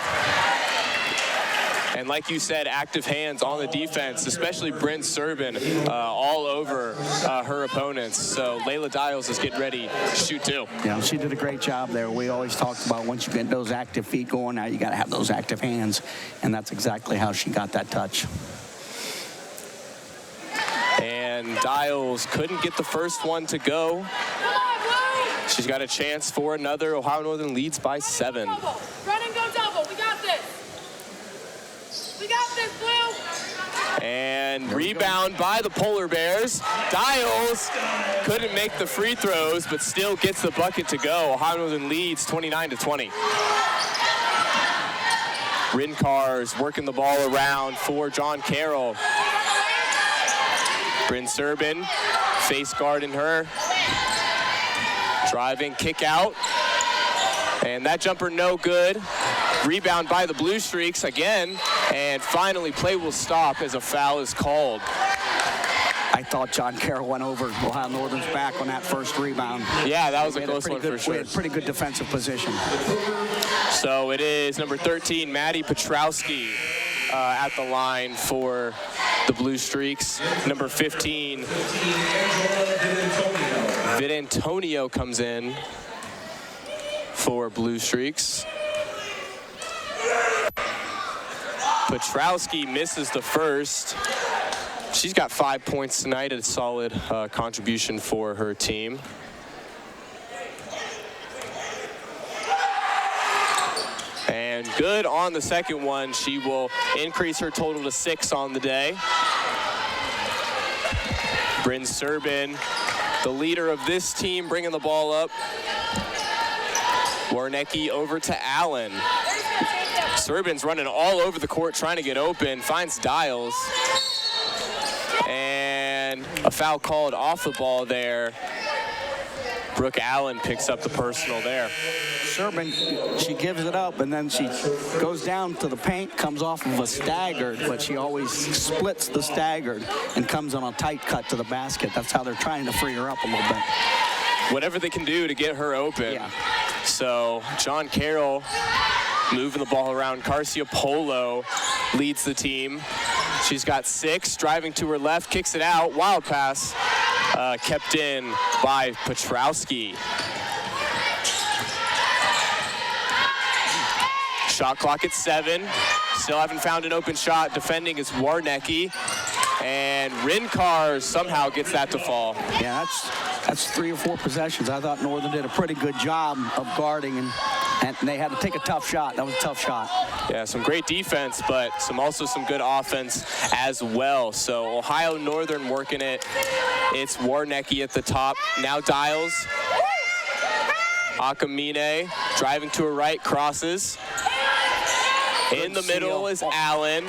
And like you said, active hands on the defense, especially Bryn Serbin, all over her opponents. So Layla Dials is getting ready to shoot 2.
Yeah, she did a great job there. We always talked about once you get those active feet going, now you got to have those active hands. And that's exactly how she got that touch.
And Dials couldn't get the first one to go. She's got a chance for another. Ohio Northern leads by 7.
Run and go double. We got this. We got this, Blue.
And rebound by the Polar Bears. Dials couldn't make the free throws, but still gets the bucket to go. Ohio Northern leads 29-20. Rincars working the ball around for John Carroll. Bryn Serbin, face guarding her. Driving, kick out. And that jumper no good. Rebound by the Blue Streaks again. And finally, play will stop as a foul is called.
I thought John Carroll went over Ohio Northern's back on that first rebound.
Yeah, that was a close one for sure.
Pretty good defensive position.
So it is number 13, Maddie Petrowski, at the line for the Blue Streaks. Number 15, Vidantonio comes in for Blue Streaks. Petrowski misses the first. She's got 5 points tonight, a solid contribution for her team. And good on the second one. She will increase her total to 6 on the day. Bryn Serbin, the leader of this team, bringing the ball up. Warnecki over to Allen. Serbin's running all over the court trying to get open, finds Dials. And a foul called off the ball there. Brooke Allen picks up the personal there.
Serban, she gives it up, and then she goes down to the paint, comes off of a staggered, but she always splits the staggered and comes on a tight cut to the basket. That's how they're trying to free her up a little bit.
Whatever they can do to get her open. Yeah. So John Carroll moving the ball around. Garcia Polo leads the team. She's got 6, driving to her left, kicks it out. Wild pass kept in by Petrowski. Shot clock at 7. Still haven't found an open shot. Defending is Warnecki. And Rinkar somehow gets that to fall.
Yeah, that's 3 or 4 possessions. I thought Northern did a pretty good job of guarding, and they had to take a tough shot. That was a tough shot.
Yeah, some great defense, but also some good offense as well. So Ohio Northern working it. It's Warnecki at the top. Now Dials. Akamine driving to her right, crosses. In the middle is Allen.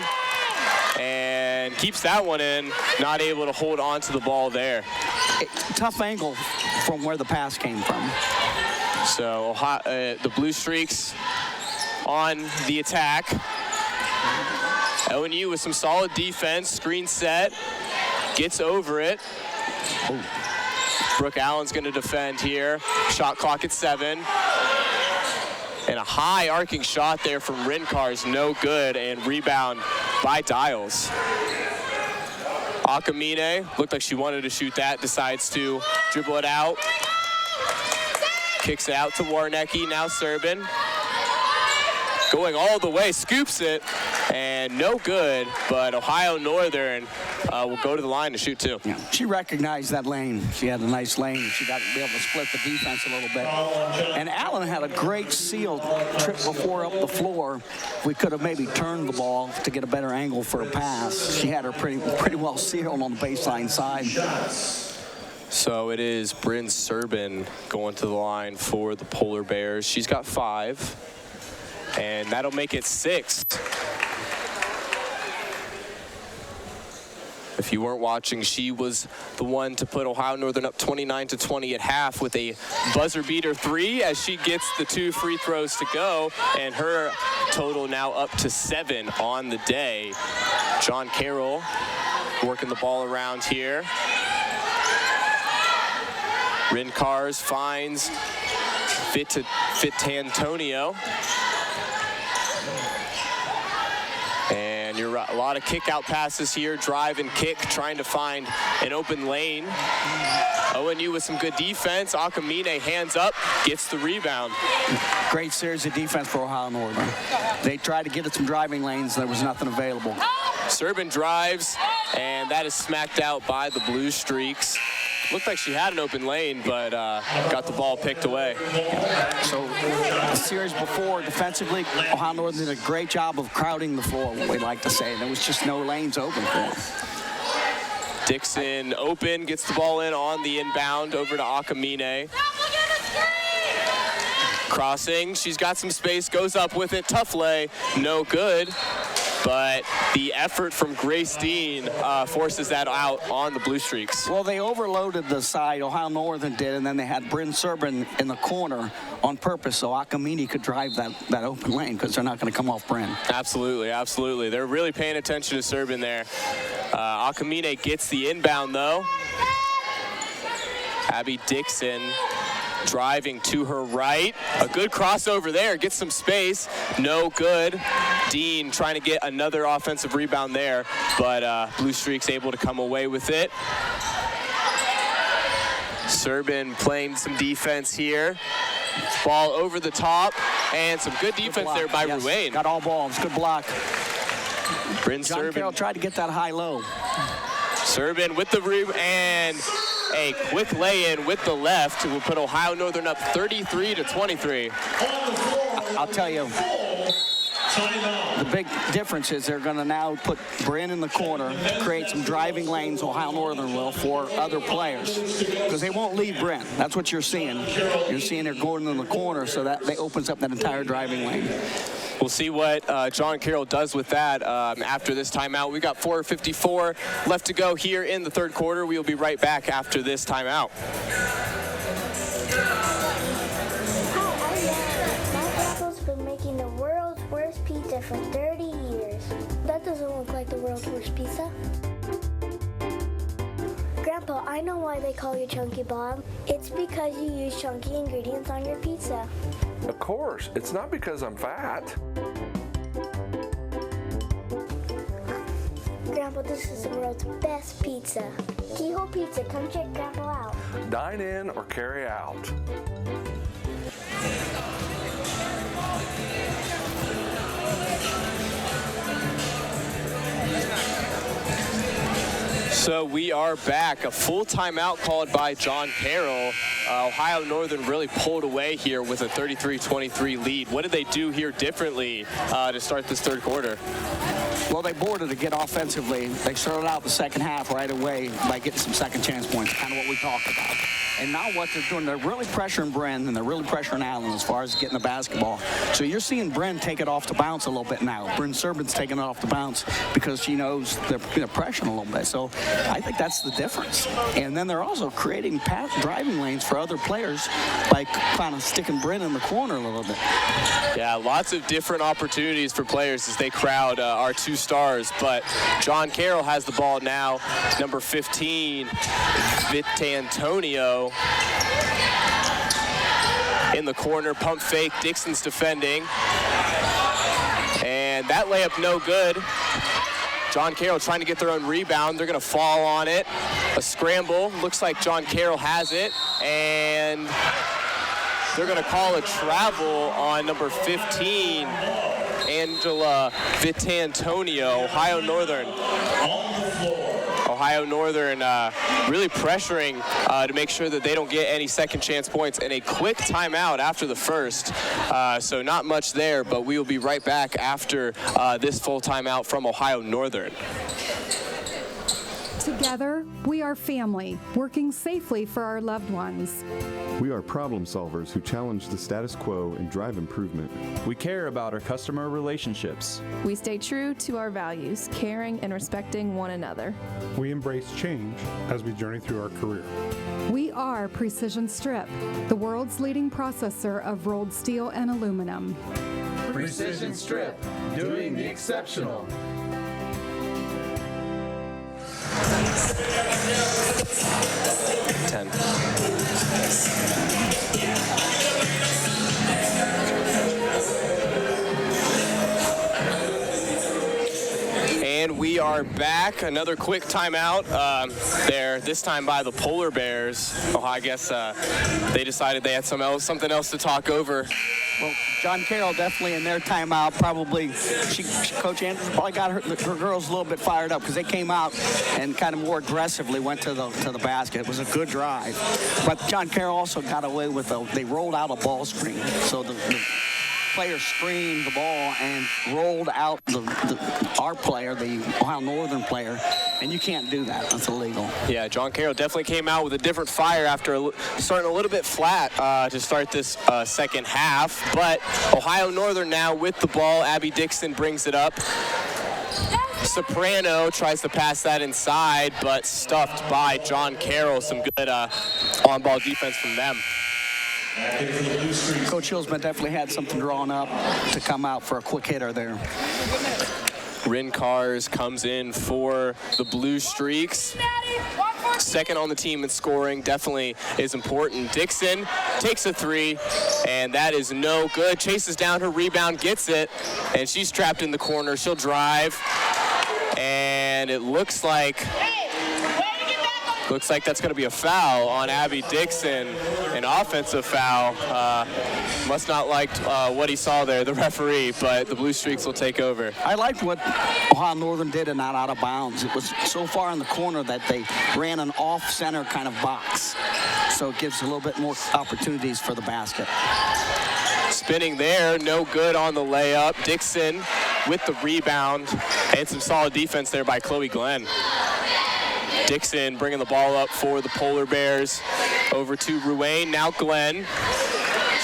And keeps that one in, not able to hold on to the ball there.
Tough angle from where the pass came from.
So the Blue Streaks on the attack. ONU with some solid defense, screen set, gets over it. Ooh. Brooke Allen's going to defend here. Shot clock at 7. And a high arcing shot there from Rinkar is no good, and rebound by Dials. Akamine looked like she wanted to shoot that, decides to dribble it out. Kicks it out to Warnecki, now Serban. Going all the way, scoops it, and no good, but Ohio Northern will go to the line to shoot 2.
Yeah. She recognized that lane. She had a nice lane. She got to be able to split the defense a little bit. And Allen had a great seal trip before up the floor. We could have maybe turned the ball to get a better angle for a pass. She had her pretty well sealed on the baseline side.
So it is Bryn Serban going to the line for the Polar Bears. She's got 5. And that'll make it 6. If you weren't watching, she was the one to put Ohio Northern up 29-20 at half with a buzzer beater 3 as she gets the 2 free throws to go, and her total now up to 7 on the day. John Carroll working the ball around here. Rinkars finds Antonio. And you're right, a lot of kick-out passes here, drive and kick, trying to find an open lane. ONU with some good defense. Akamine hands up, gets the rebound.
Great series of defense for Ohio Northern. They tried to get at some driving lanes, there was nothing available.
Serban drives, and that is smacked out by the Blue Streaks. Looked like she had an open lane, but got the ball picked away.
So the series before, defensively, Ohio Northern did a great job of crowding the floor, what we like to say. There was just no lanes open for them.
Dixon open, gets the ball in on the inbound over to Akamine. Crossing, she's got some space, goes up with it, tough lay, no good. But the effort from Grace Dean forces that out on the Blue Streaks.
Well, they overloaded the side, Ohio Northern did, and then they had Bryn Serban in the corner on purpose so Akamine could drive that open lane because they're not going to come off Bryn.
Absolutely, absolutely. They're really paying attention to Serban there. Akamine gets the inbound, though. Abby Dixon driving to her right. A good crossover there, gets some space, no good. Dean trying to get another offensive rebound there, but Blue Streaks able to come away with it. Serban playing some defense here. Ball over the top, and some good defense there by Ruane.
Got all balls, good block.
Bryn
John Carroll tried to get that high-low.
Serban with the rebound, and a quick lay-in with the left will put Ohio Northern up 33-23.
I'll tell you, the big difference is they're going to now put Bryn in the corner to create some driving lanes, Ohio Northern will, for other players. Because they won't leave Bryn. That's what you're seeing. You're seeing they're going in the corner, so that opens up that entire driving lane.
We'll see what John Carroll does with that after this timeout. We got 4:54 left to go here in the third quarter. We will be right back after this timeout.
Grandpa, I know why they call you Chunky Bob. It's because you use chunky ingredients on your pizza.
Of course, it's not because I'm fat.
Grandpa, this is the world's best pizza. Keyhole Pizza, come check Grandpa out.
Dine in or carry out.
So we are back. A full timeout called by John Carroll. Ohio Northern really pulled away here with a 33-23 lead. What did they do here differently to start this third quarter?
Well, they boarded to get offensively. They started out the second half right away by getting some second chance points, kind of what we talked about. And now what they're doing, they're really pressuring Bren, and they're really pressuring Allen as far as getting the basketball. So you're seeing Bren take it off the bounce a little bit now. Bren Serban's taking it off the bounce because she knows they're pressuring a little bit. So I think that's the difference. And then they're also creating driving lanes for other players by kind of sticking Bren in the corner a little bit.
Yeah, lots of different opportunities for players as they crowd our two stars. But John Carroll has the ball now. Number 15, Vitantonio in the corner, pump fake. Dixon's defending. And that layup no good. John Carroll trying to get their own rebound. They're going to fall on it. A scramble. Looks like John Carroll has it. And they're going to call a travel on number 15, Angela Vitantonio, Ohio Northern. Ohio Northern really pressuring to make sure that they don't get any second chance points, and a quick timeout after the first. So not much there, but we will be right back after this full timeout from Ohio Northern.
Together, we are family, working safely for our loved ones.
We are problem solvers who challenge the status quo and drive improvement.
We care about our customer relationships.
We stay true to our values, caring and respecting one another.
We embrace change as we journey through our career.
We are Precision Strip, the world's leading processor of rolled steel and aluminum.
Precision Strip, doing the exceptional.
10. And we are back. Another quick timeout there, this time by the Polar Bears. Oh, I guess they decided they had something else to talk over.
Well, John Carroll definitely in their timeout probably, Coach Andrews probably got her girls a little bit fired up because they came out and kind of more aggressively went to the basket. It was a good drive. But John Carroll also got away with they rolled out a ball screen. So the player screened the ball and rolled out our player, the Ohio Northern player, and you can't do that. That's illegal.
Yeah, John Carroll definitely came out with a different fire after starting a little bit flat to start this second half. But Ohio Northern now with the ball. Abby Dixon brings it up. Soprano tries to pass that inside, but stuffed by John Carroll. Some good on-ball defense from them.
Coach Hillsman definitely had something drawn up to come out for a quick hitter there.
Rincars comes in for the Blue Streaks. Second on the team in scoring, definitely is important. Dixon takes a three, and that is no good. Chases down her rebound, gets it, and she's trapped in the corner. She'll drive, and it looks like that's going to be a foul on Abby Dixon, an offensive foul. Must not liked what he saw there, the referee, but the Blue Streaks will take over.
I liked what Ohio Northern did and not out of bounds. It was so far in the corner that they ran an off-center kind of box, so it gives a little bit more opportunities for the basket.
Spinning there, no good on the layup. Dixon with the rebound, and some solid defense there by Chloe Glenn. Dixon bringing the ball up for the Polar Bears. Over to Ruane, now Glenn.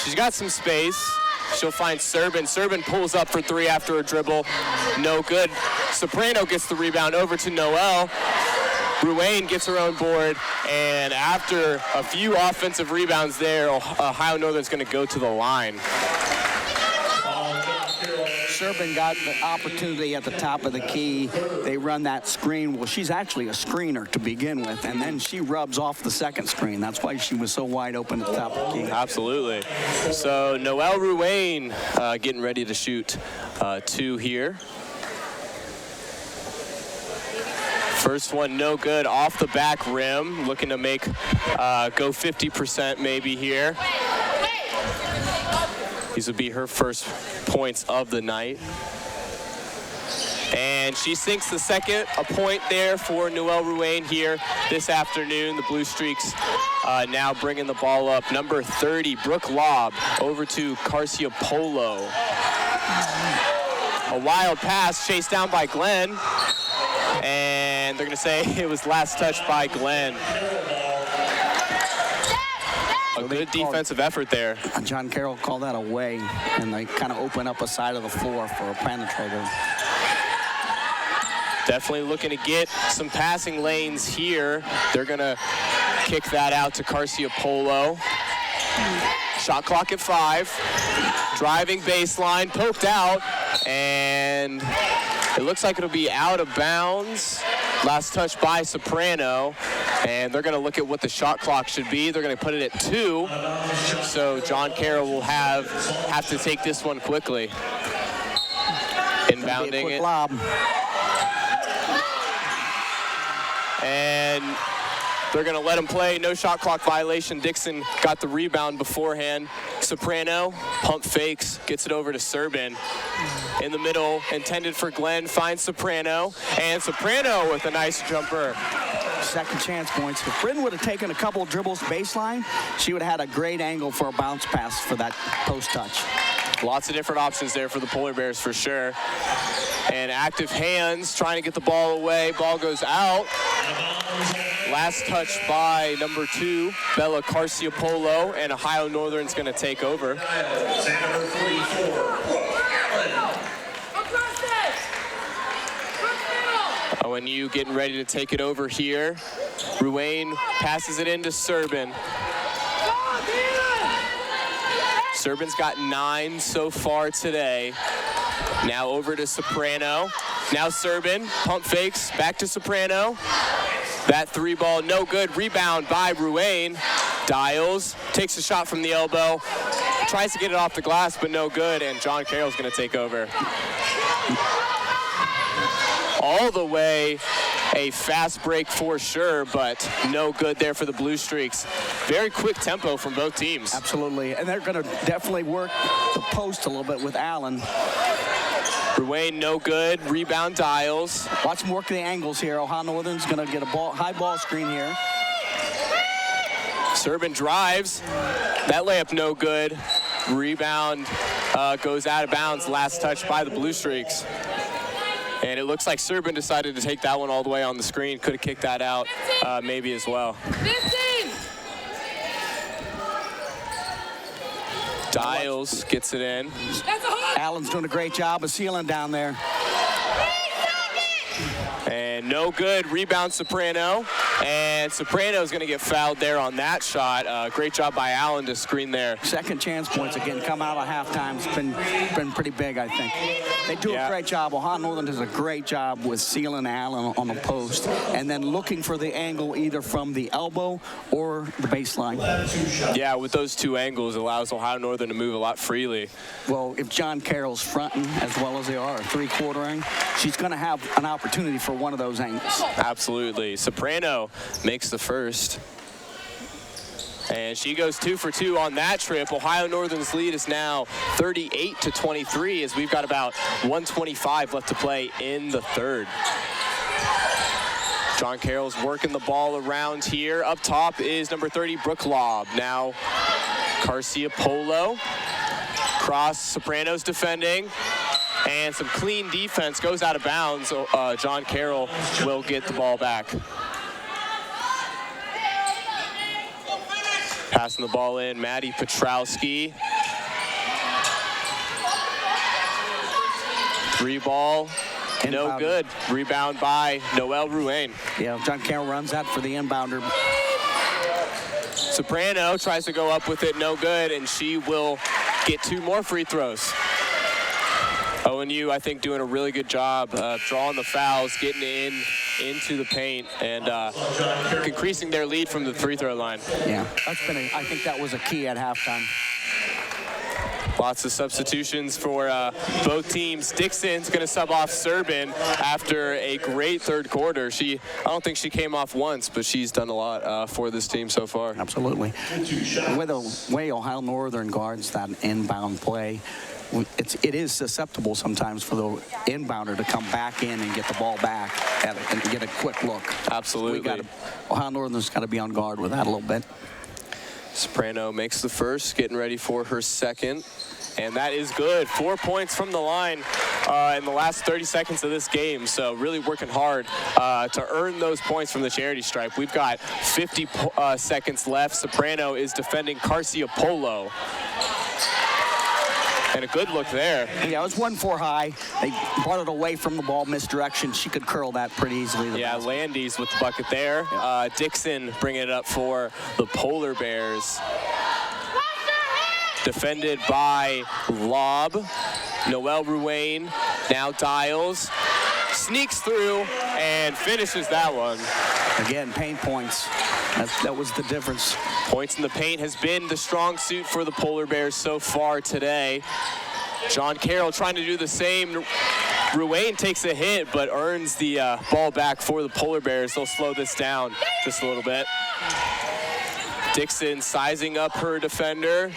She's got some space. She'll find Serban. Serban pulls up for three after a dribble. No good. Soprano gets the rebound over to Noel. Ruane gets her own board, and after a few offensive rebounds there, Ohio Northern's going to go to the line.
Serban got the opportunity at the top of the key. They run that screen. Well, she's actually a screener to begin with, and then she rubs off the second screen. That's why she was so wide open at the top of the key.
Absolutely. So Noelle Ruane getting ready to shoot 2 here. First one no good off the back rim. Looking to make go 50% maybe here. These would be her first points of the night. And she sinks the second, a point there for Noelle Ruane here this afternoon. The Blue Streaks now bringing the ball up. Number 30, Brooke Lobb, over to Carcia Polo. A wild pass chased down by Glenn. And they're going to say it was last touched by Glenn. A good defensive effort there.
John Carroll called that away, and they kind of open up a side of the floor for a penetrator.
Definitely looking to get some passing lanes here. They're going to kick that out to Carcia Polo. Shot clock at 5. Driving baseline, poked out, and it looks like it'll be out of bounds. Last touch by Soprano, and they're going to look at what the shot clock should be. They're going to put it at 2, so John Carroll will have to take this one quickly. Inbounding it.
Lob.
And they're going to let him play. No shot clock violation. Dixon got the rebound beforehand. Soprano pump fakes, gets it over to Serban. In the middle, intended for Glenn, finds Soprano. And Soprano with a nice jumper.
Second chance points. If Bryn would have taken a couple dribbles baseline, she would have had a great angle for a bounce pass for that post touch.
Lots of different options there for the Polar Bears for sure. And active hands trying to get the ball away. Ball goes out. Last touch by number 2, Bella Carcia Polo, and Ohio Northern's going to take over. ONU getting ready to take it over here. Ruane passes it into Serban. Serban's got 9 so far today. Now over to Soprano. Now Serban, pump fakes, back to Soprano. That 3 ball, no good. Rebound by Ruane. Dials, takes a shot from the elbow. Tries to get it off the glass, but no good, and John Carroll's going to take over. All the way, a fast break for sure, but no good there for the Blue Streaks. Very quick tempo from both teams.
Absolutely, and they're going to definitely work the post a little bit with Allen.
Ruane, no good. Rebound Dials.
Watch them work the angles here. Ohio Northern's going to get a high ball screen here.
Serban drives. That layup no good. Rebound goes out of bounds. Last touch by the Blue Streaks. And it looks like Serban decided to take that one all the way on the screen. Could have kicked that out maybe as well.
15.
Dials gets it in.
Allen's doing a great job of sealing down there.
And no good. Rebound Soprano. And Soprano's going to get fouled there on that shot. Great job by Allen to screen there.
Second chance points again come out of halftime. It's been pretty big, I think. They do a great job. Ohio Northern does a great job with sealing Allen on the post and then looking for the angle either from the elbow or the baseline.
Yeah, with those 2 angles, it allows Ohio Northern to move a lot freely.
Well, if John Carroll's fronting as well as they are, three-quartering, she's going to have an opportunity for one of those angles.
Absolutely. Soprano makes the first. And she goes 2 for 2 on that trip. Ohio Northern's lead is now 38-23 as we've got about 1:25 left to play in the third. John Carroll's working the ball around here. Up top is number 30, Brooke Lobb. Now Carcia Polo. Cross, Soprano's defending. And some clean defense goes out of bounds. John Carroll will get the ball back. Passing the ball in, Maddie Petrowski. 3 ball, no good. Rebound by Noelle Ruane.
Yeah, John Carroll runs that for the inbounder.
Soprano tries to go up with it, no good, and she will get 2 more free throws. ONU, I think, doing a really good job drawing the fouls, getting into the paint, and increasing their lead from the free throw line.
Yeah, I think that was a key at halftime.
Lots of substitutions for both teams. Dixon's going to sub off Serbin after a great third quarter. I don't think she came off once, but she's done a lot for this team so far.
Absolutely. With the way Ohio Northern guards that inbound play, it is susceptible sometimes for the inbounder to come back in and get the ball back and get a quick look.
Absolutely.
Ohio Northern's got to be on guard with that a little bit.
Soprano makes the first, getting ready for her second. And that is good. 4 points from the line in the last 30 seconds of this game. So really working hard to earn those points from the charity stripe. We've got 50 seconds left. Soprano is defending Carcia Polo. And a good look there.
Yeah, it was 1-4 high. They brought it away from the ball, misdirection. She could curl that pretty easily.
Yeah, Landis with the bucket there. Yeah. Dixon bringing it up for the Polar Bears. Defended by Lob. Noelle Ruane now dials. Sneaks through and finishes that one.
Again, paint points. That was the difference.
Points in the paint has been the strong suit for the Polar Bears so far today. John Carroll trying to do the same. Ruane takes a hit, but earns the ball back for the Polar Bears. They'll slow this down just a little bit. Dixon sizing up her defender.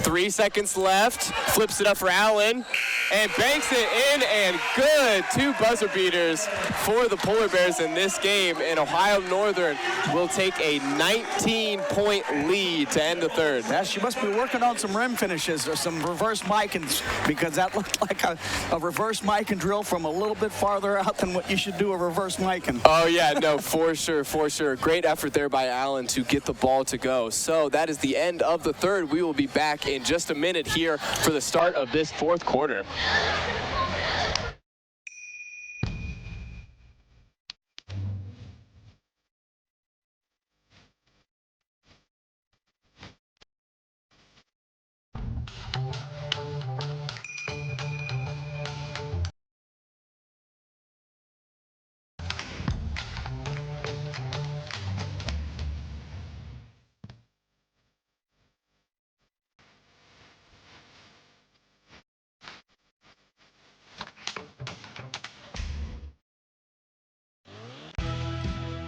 3 seconds left. Flips it up for Allen and banks it in, and good. 2 buzzer beaters for the Polar Bears in this game, and Ohio Northern will take a 19-point lead to end the third.
Yeah, she must be working on some rim finishes or some reverse Micans, because that looked like a reverse Mican drill from a little bit farther out than what you should do a reverse Mican.
Oh, yeah, no, for sure, for sure. Great effort there by Allen to get the ball to go. So that is the end of the third. We will be back in just a minute here for the start of this fourth quarter.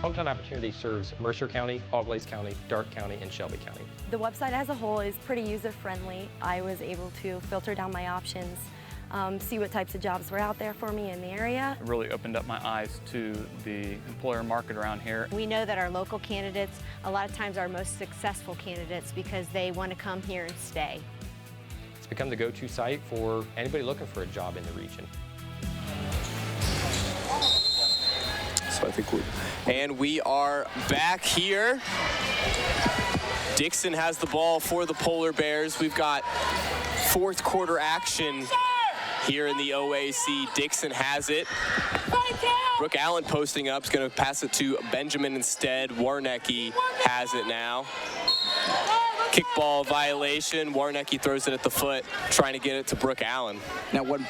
Hometown Opportunity serves Mercer County, Auglaize County, Darke County, and Shelby County.
The website as a whole is pretty user-friendly. I was able to filter down my options, see what types of jobs were out there for me in the area.
It really opened up my eyes to the employer market around here.
We know that our local candidates, a lot of times, are our most successful candidates because they want to come here and stay.
It's become the go-to site for anybody looking for a job in the region.
So I think we are back here. Dixon has the ball for the Polar Bears. We've got fourth quarter action here in the OAC. Dixon has it. Brooke Allen posting up, is going to pass it to Benjamin instead. Warnecki has it now. Kickball violation. Warnecki throws it at the foot, trying to get it to Brooke Allen.
Now, when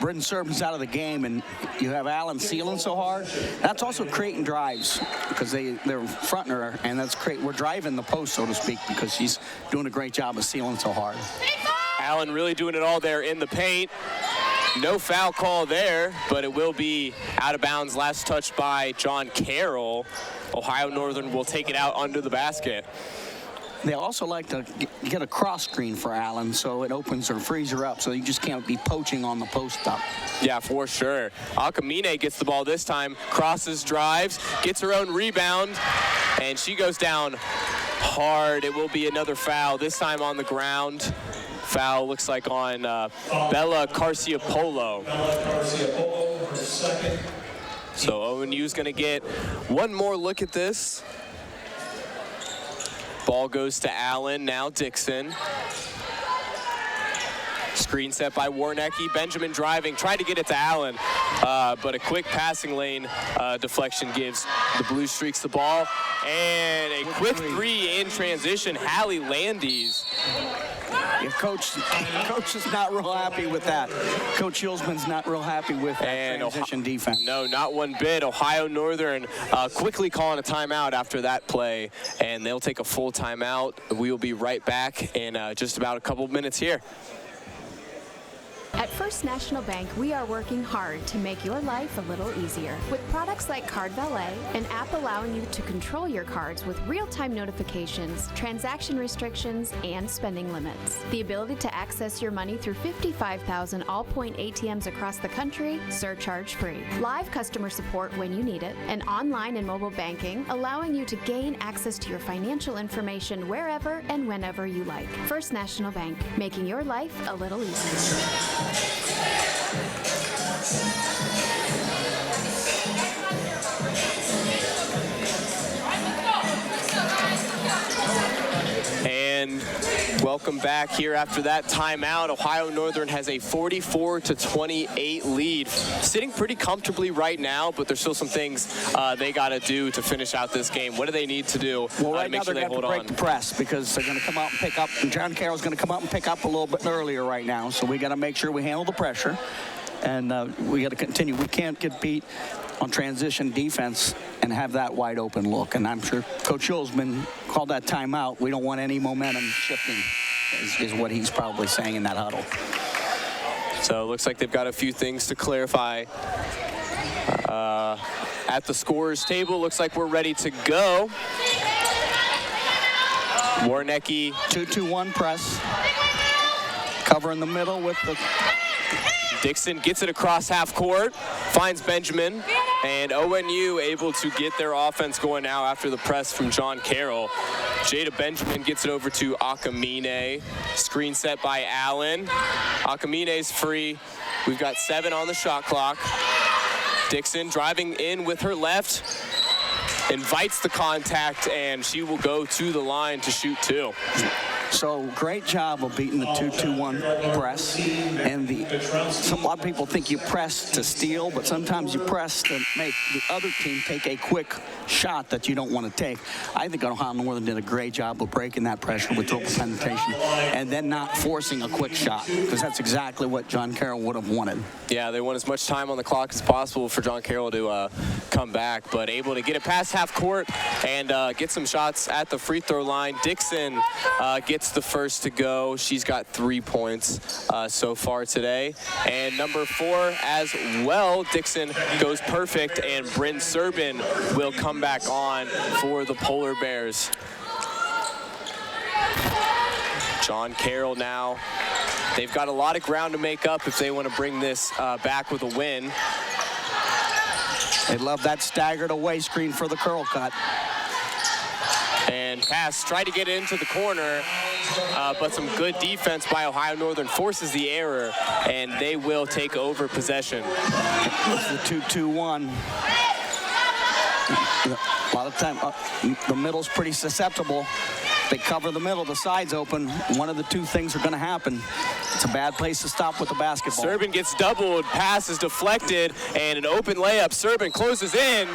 Britton Serpent's out of the game and you have Allen sealing so hard, that's also creating drives because they're fronting her, and we're driving the post, so to speak, because she's doing a great job of sealing so hard.
Allen really doing it all there in the paint. No foul call there, but it will be out of bounds. Last touch by John Carroll. Ohio Northern will take it out under the basket.
They also like to get a cross screen for Allen, so it opens her, frees her up, so you just can't be poaching on the post up.
Yeah, for sure. Akamine gets the ball this time, crosses, drives, gets her own rebound, and she goes down hard. It will be another foul, this time on the ground. Foul looks like on Bella Carcia-Polo.
Her second.
So ONU's going to get one more look at this. Ball goes to Allen, now Dixon. Screen set by Warnecki. Benjamin driving, tried to get it to Allen, but a quick passing lane deflection gives the Blue Streaks the ball. And a quick three in transition, Hallie Landis.
Coach is not real happy with that. Coach Hulsman's not real happy with that transition defense.
No, not one bit. Ohio Northern quickly calling a timeout after that play, and they'll take a full timeout. We will be right back in just about a couple minutes here.
At First National Bank, we are working hard to make your life a little easier. With products like Card Valet, an app allowing you to control your cards with real-time notifications, transaction restrictions, and spending limits. The ability to access your money through 55,000 all-point ATMs across the country, surcharge-free. Live customer support when you need it, and online and mobile banking, allowing you to gain access to your financial information wherever and whenever you like. First National Bank, making your life a little easier.
And welcome back here after that timeout. Ohio Northern has a 44-28 lead. Sitting pretty comfortably right now, but there's still some things they got to do to finish out this game. What do they need to do
well, right
to make
now
sure
they're
they
going to
hold
have to break
on?
the press because they're going to come out and pick up. And John Carroll's going to come out and pick up a little bit earlier right now. So we got to make sure we handle the pressure. And we got to continue. We can't get beat on transition defense and have that wide open look. And I'm sure Coach Hulsman called that timeout. We don't want any momentum shifting, is what he's probably saying in that huddle.
So it looks like they've got a few things to clarify. At the scorer's table, looks like we're ready to go. Warnecki.
2-2-1 press. Cover in the middle with the...
Dixon gets it across half court, finds Benjamin, and ONU able to get their offense going now after the press from John Carroll. Jada Benjamin gets it over to Akamine. Screen set by Allen. Akamine's free. We've got 7 on the shot clock. Dixon driving in with her left, invites the contact, and she will go to the line to shoot 2.
So great job of beating the 2-2-1 press. And a lot of people think you press to steal, but sometimes you press to make the other team take a quick shot that you don't want to take. I think Ohio Northern did a great job of breaking that pressure with triple penetration and then not forcing a quick shot, because that's exactly what John Carroll would have wanted.
Yeah, they want as much time on the clock as possible for John Carroll to come back, but able to get it past half court and get some shots at the free throw line. Dixon gets the first to go. She's got 3 points so far today. And number 4 as well. Dixon goes perfect, and Bryn Serbin will come back on for the Polar Bears. John Carroll now. They've got a lot of ground to make up if they want to bring this back with a win.
They love that staggered away screen for the curl cut.
And pass, tried to get it into the corner, but some good defense by Ohio Northern forces the error, and they will take over possession.
It's the 2-2-1. A lot of time, the middle's pretty susceptible. They cover the middle, the side's open. One of the two things are going to happen. It's a bad place to stop with the basketball.
Serbin gets doubled, pass is deflected, and an open layup. Serbin closes in,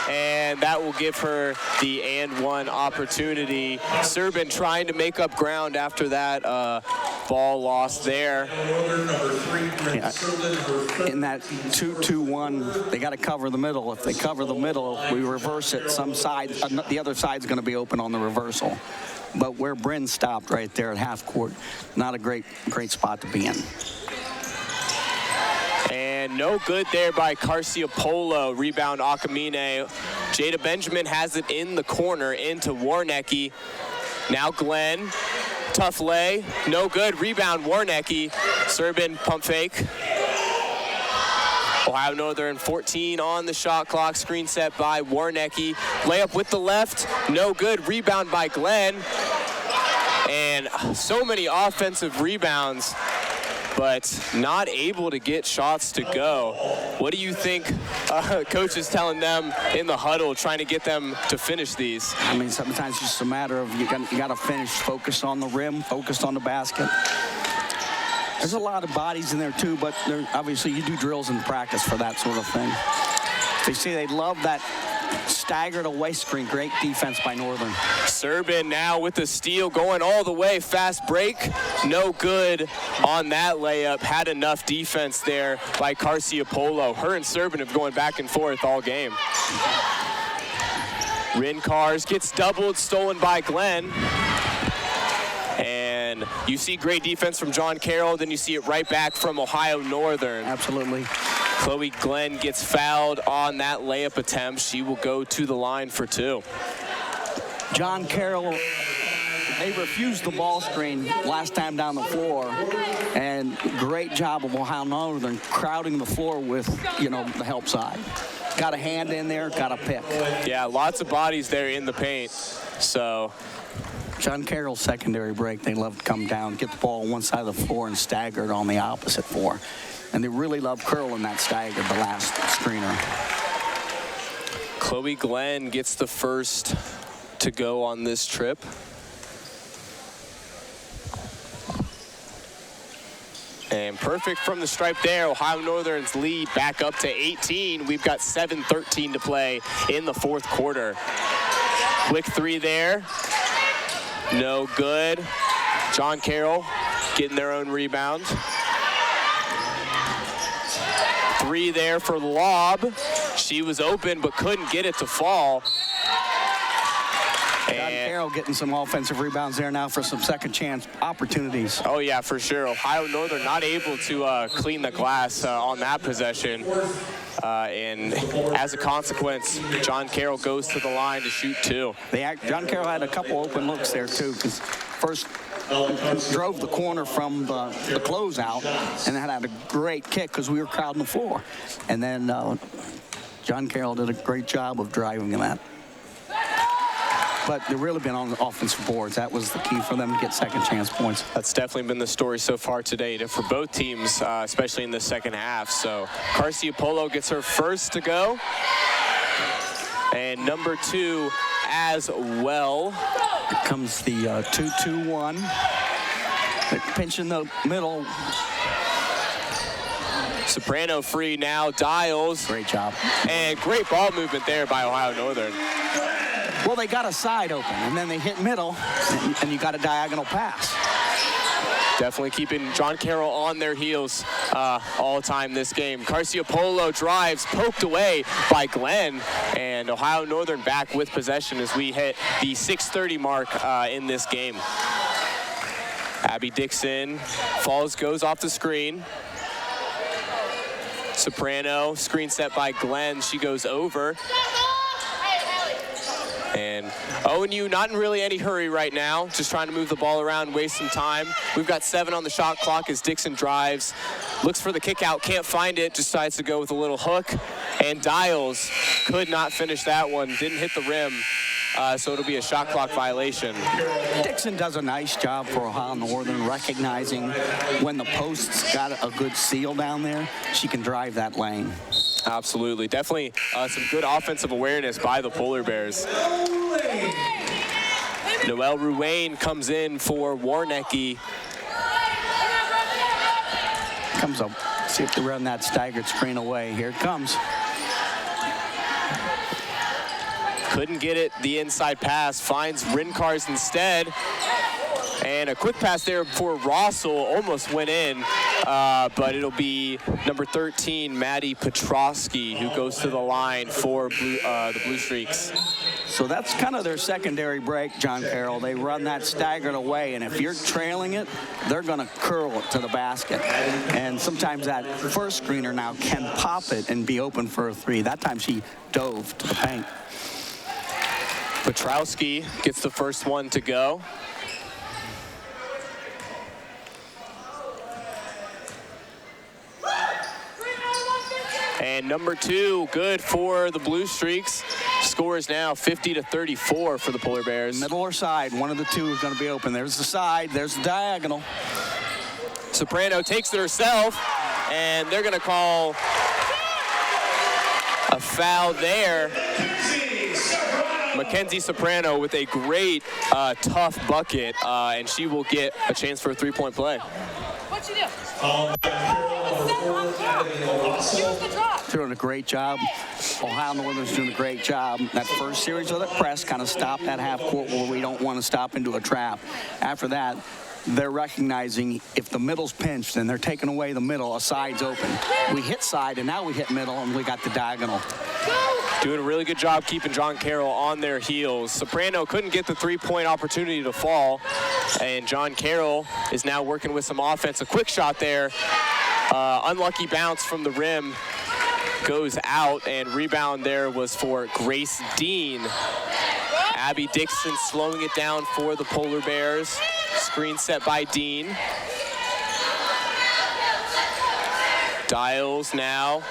and that will give her the and one opportunity. Serbin trying to make up ground after that ball lost there.
Yeah. In that 2-2-1, they got to cover the middle. If they cover the middle, we reverse it. Some side, the other side's going to be open on the reversal. But where Bryn stopped right there at half court, not a great spot to be in.
And no good there by Carcia Polo. Rebound Akamine. Jada Benjamin has it in the corner into Warnecki. Now Glenn. Tough lay. No good. Rebound Warnecki. Serbin pump fake. Ohio Northern 14 on the shot clock. Screen set by Warnecki. Layup with the left. No good. Rebound by Glenn. And so many offensive rebounds, but not able to get shots to go. What do you think Coach is telling them in the huddle, trying to get them to finish these?
I mean, sometimes it's just a matter of you got to finish, focus on the rim, focused on the basket. There's a lot of bodies in there too, but obviously you do drills in practice for that sort of thing. They say they love that staggered away screen. Great defense by Northern.
Serbin now with the steal going all the way. Fast break. No good on that layup. Had enough defense there by Carciopolo. Her and Serbin have going back and forth all game. Rincars gets doubled, stolen by Glenn. And you see great defense from John Carroll, then you see it right back from Ohio Northern.
Absolutely.
Chloe Glenn gets fouled on that layup attempt. She will go to the line for 2.
John Carroll, they refused the ball screen last time down the floor, and great job of Ohio Northern crowding the floor with, the help side. Got a hand in there, got a pick.
Yeah, lots of bodies there in the paint. So
John Carroll's secondary break, they love to come down, get the ball on one side of the floor and stagger it on the opposite floor. And they really love curling that stagger, the last screener.
Chloe Glenn gets the first to go on this trip. And perfect from the stripe there. Ohio Northern's lead back up to 18. We've got 7:13 to play in the fourth quarter. Quick 3 there. No good. John Carroll getting their own rebound. 3 there for lob. She was open but couldn't get it to fall.
John Carroll getting some offensive rebounds there now for some second chance opportunities.
Oh yeah, for sure. Ohio Northern not able to clean the glass on that possession. And as a consequence, John Carroll goes to the line to shoot 2.
John Carroll had a couple open looks there too, because first drove the corner from the closeout and then had a great kick because we were crowding the floor. And then John Carroll did a great job of driving that. But they've really been on the offensive boards. That was the key for them to get second chance points.
That's definitely been the story so far today for both teams, especially in the second half. So Carciopolo gets her first to go. And number 2 as well.
Here comes the 2-2-1. They pinch in the middle.
Soprano free now. Dials.
Great job.
And great ball movement there by Ohio Northern.
Well, they got a side open, and then they hit middle, and you got a diagonal pass.
Definitely keeping John Carroll on their heels all time this game. Carciopolo drives, poked away by Glenn, and Ohio Northern back with possession as we hit the 6:30 mark in this game. Abby Dixon goes off the screen. Soprano, screen set by Glenn. She goes over. And ONU not in really any hurry right now, just trying to move the ball around, waste some time. We've got 7 on the shot clock as Dixon drives, looks for the kick out, can't find it, decides to go with a little hook, and Dials could not finish that one, didn't hit the rim, so it'll be a shot clock violation.
Dixon does a nice job for Ohio Northern, recognizing when the post's got a good seal down there, she can drive that lane.
Absolutely. Definitely some good offensive awareness by the Polar Bears. Noelle Ruane comes in for Warnecke.
Comes up. See if they run that staggered screen away. Here it comes.
Couldn't get it. The inside pass finds Rincars instead. And a quick pass there for Rossell, almost went in, but it'll be number 13, Maddie Petrosky, who goes to the line for the Blue Streaks.
So that's kind of their secondary break, John Carroll. They run that staggered away, and if you're trailing it, they're going to curl it to the basket. And sometimes that first screener now can pop it and be open for a 3. That time she dove to the paint.
Petrowski gets the first one to go. And number 2, good for the Blue Streaks. Score is now 50-34 for the Polar Bears.
Middle or side, one of the two is going to be open. There's the side, there's the diagonal.
Soprano takes it herself, and they're going to call a foul there. Mackenzie Soprano with a great, tough bucket, and she will get a chance for a 3-point play.
What you do?
Doing a great job. Ohio Northern's doing a great job. That first series of the press kind of stopped that half court where we don't want to stop into a trap. After that, they're recognizing if the middle's pinched and they're taking away the middle, a side's open. We hit side, and now we hit middle, and we got the diagonal.
Doing a really good job keeping John Carroll on their heels. Soprano couldn't get the three-point opportunity to fall, and John Carroll is now working with some offense. A quick shot there. Unlucky bounce from the rim goes out, and rebound there was for Grace Dean. Abby Dixon slowing it down for the Polar Bears. Screen set by Dean. Dials now.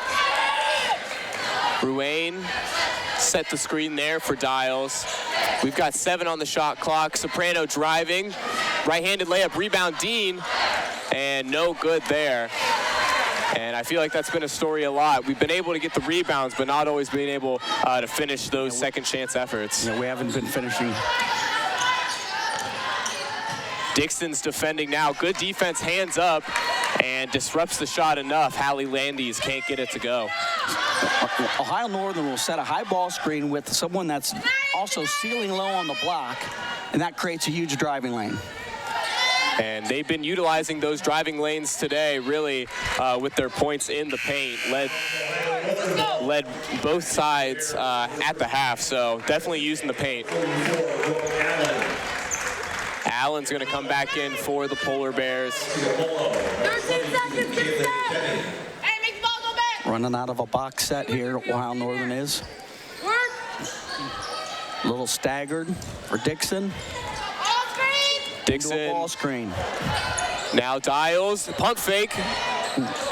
Ruane set the screen there for Dials. We've got 7 on the shot clock. Soprano driving. Right-handed layup, rebound Dean. And no good there. And I feel like that's been a story a lot. We've been able to get the rebounds, but not always being able to finish those second chance efforts.
We haven't been finishing.
Dixon's defending now. Good defense, hands up, and disrupts the shot enough. Hallie Landis can't get it to go.
Ohio Northern will set a high ball screen with someone that's also ceiling low on the block, and that creates a huge driving lane.
And they've been utilizing those driving lanes today, really, with their points in the paint. Led both sides at the half, so definitely using the paint. Allen's going to come back in for the Polar Bears.
13 seconds, get set. Hey, make the ball go back.
Running out of a box set here, Ohio Northern is. A little staggered for Dixon.
Dixon.
Ball screen.
Now Dials, pump fake,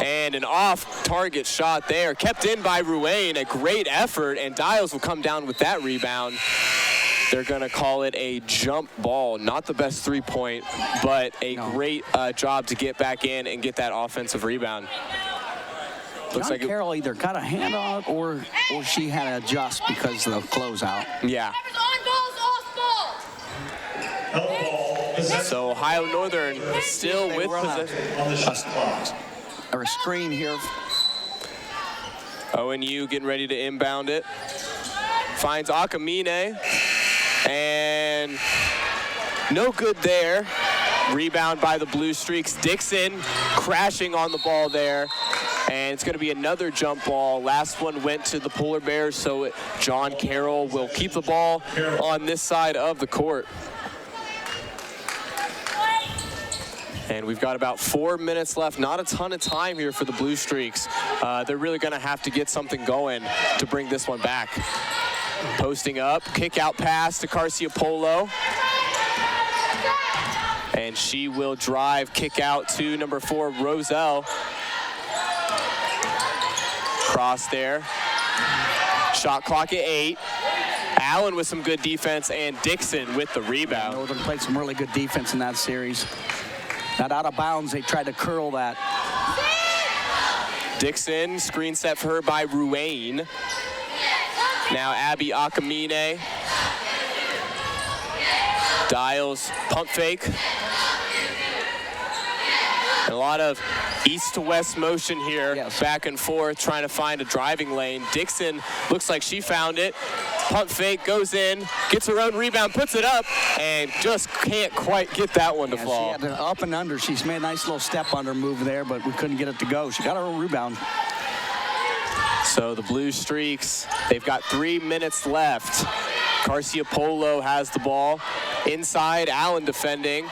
and an off-target shot there. Kept in by Ruane, a great effort, and Dials will come down with that rebound. They're going to call it a jump ball. Not the best three-point, but a great job to get back in and get that offensive rebound.
Looks like Carroll either got a hand on it or she had to adjust because of the closeout.
Yeah. So Ohio Northern still with possession.
Or a screen here.
ONU getting ready to inbound it. Finds Akamine. And no good there. Rebound by the Blue Streaks. Dixon crashing on the ball there. And it's going to be another jump ball. Last one went to the Polar Bears, so John Carroll will keep the ball on this side of the court. And we've got about 4 minutes left. Not a ton of time here for the Blue Streaks. They're really going to have to get something going to bring this one back. Posting up, kick out pass to Carcia Polo. And she will drive, kick out to number 4, Roselle. Cross there. Shot clock at 8. Allen with some good defense, and Dixon with the rebound.
Northern played some really good defense in that series. Not out of bounds, they tried to curl that.
Dixon, screen set for her by Ruane. Now Abby Akamine. Dials, pump fake. And a lot of east to west motion here, back and forth, trying to find a driving lane. Dixon looks like she found it. Pump fake, goes in, gets her own rebound, puts it up, and just can't quite get that one to fall.
She had an up and under. She's made a nice little step under move there, but we couldn't get it to go. She got her own rebound.
So the Blue Streaks, they've got 3 minutes left. Carcia Polo has the ball. Inside, Allen defending.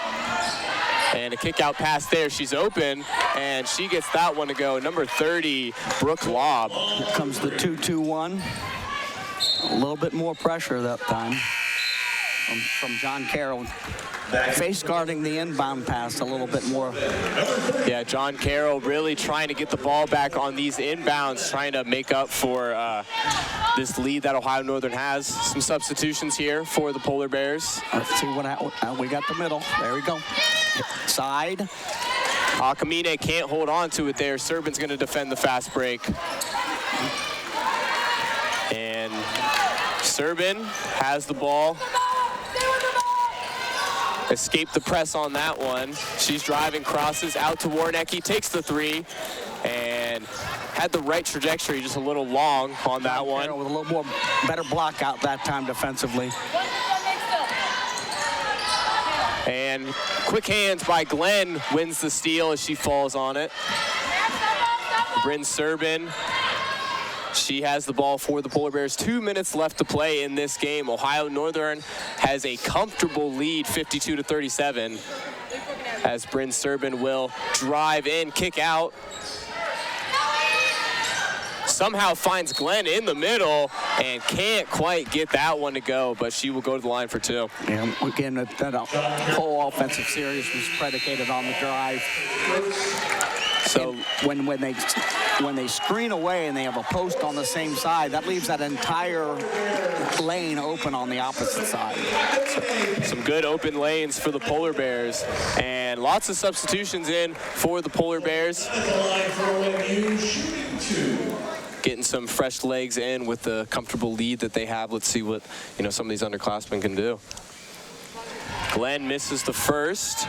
And a kick out pass there. She's open, and she gets that one to go. Number 30, Brooke Lobb.
Here comes the 2-2-1. A little bit more pressure that time from John Carroll. Face guarding the inbound pass a little bit more.
Yeah, John Carroll really trying to get the ball back on these inbounds, trying to make up for this lead that Ohio Northern has. Some substitutions here for the Polar Bears.
Let's see what we got the middle. There we go. Side.
Akamine can't hold on to it there. Serban's going to defend the fast break. And Serban has the ball. Escaped the press on that one. She's driving, crosses out to Warnecki, takes the 3, and had the right trajectory, just a little long on that one.
Carroll with a little more better block out that time defensively.
And quick hands by Glenn wins the steal as she falls on it. Bryn Serbin, she has the ball for the Polar Bears. 2 minutes left to play in this game. Ohio Northern has a comfortable lead, 52-37, as Bryn Serbin will drive in, kick out. Somehow finds Glenn in the middle and can't quite get that one to go, but she will go to the line for two.
And again, that whole offensive series was predicated on the drive. So when they screen away and they have a post on the same side, that leaves that entire lane open on the opposite side.
Some good open lanes for the Polar Bears, and lots of substitutions in for the Polar Bears. Getting some fresh legs in with the comfortable lead that they have. Let's see what some of these underclassmen can do. Glenn misses the first.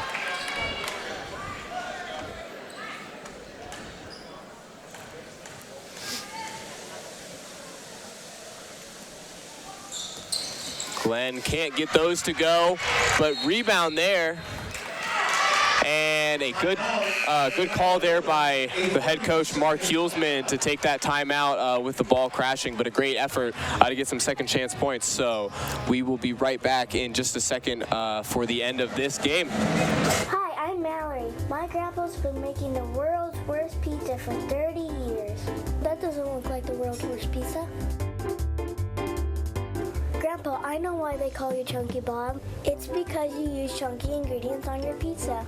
Glenn can't get those to go, but rebound there. And a good call there by the head coach, Mark Hulsman, to take that timeout with the ball crashing, but a great effort to get some second chance points. So we will be right back in just a second for the end of this game.
Hi, I'm Mallory. My grandpa's been making the world's worst pizza for 30 years. That doesn't look like the world's worst pizza. Grandpa, I know why they call you Chunky Bob. It's because you use chunky ingredients on your pizza.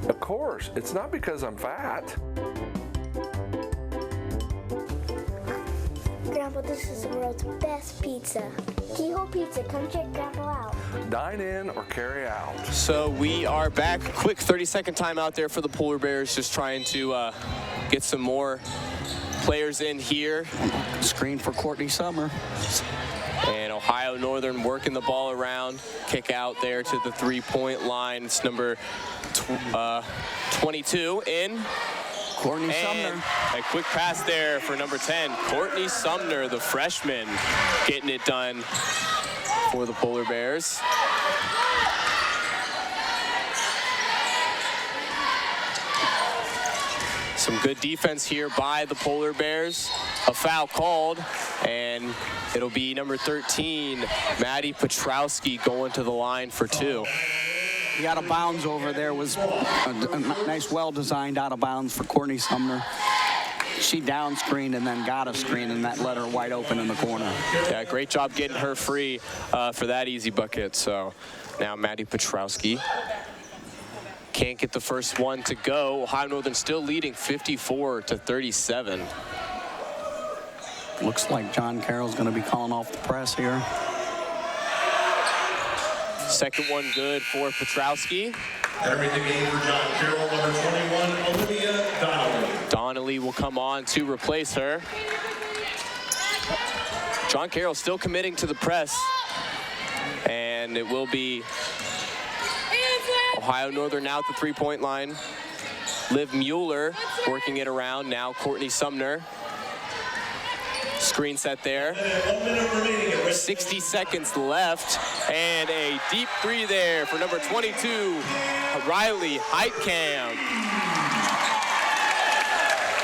Of course, it's not because I'm fat.
Grandpa, this is the world's best pizza. Keyhole Pizza, come check Grandpa out.
Dine in or carry out.
So we are back. Quick 30-second timeout there for the Polar Bears, just trying to get some more players in here.
Screen for Courtney Summer.
And Ohio Northern working the ball around. Kick out there to the three-point line. It's number 22 in.
Courtney Sumner.
A quick pass there for number 10. Courtney Sumner, the freshman, getting it done for the Polar Bears. Some good defense here by the Polar Bears. A foul called, and it'll be number 13, Maddie Petrowski, going to the line for two.
The out of bounds over there was a nice, well-designed out of bounds for Courtney Sumner. She down screened and then got a screen, and that let her wide open in the corner.
Yeah, great job getting her free for that easy bucket. So now Maddie Petrowski can't get the first one to go. Ohio Northern still leading 54-37.
Looks like John Carroll's going to be calling off the press here.
Second one good for Petrowski.
Entering the game for John Carroll, number 21, Olivia Donnelly.
Donnelly will come on to replace her. John Carroll still committing to the press, and it will be Ohio Northern now at the three-point line. Liv Mueller working it around. Now Courtney Sumner. Screen set there. 60 seconds left. And a deep three there for number 22, Riley Heitkamp.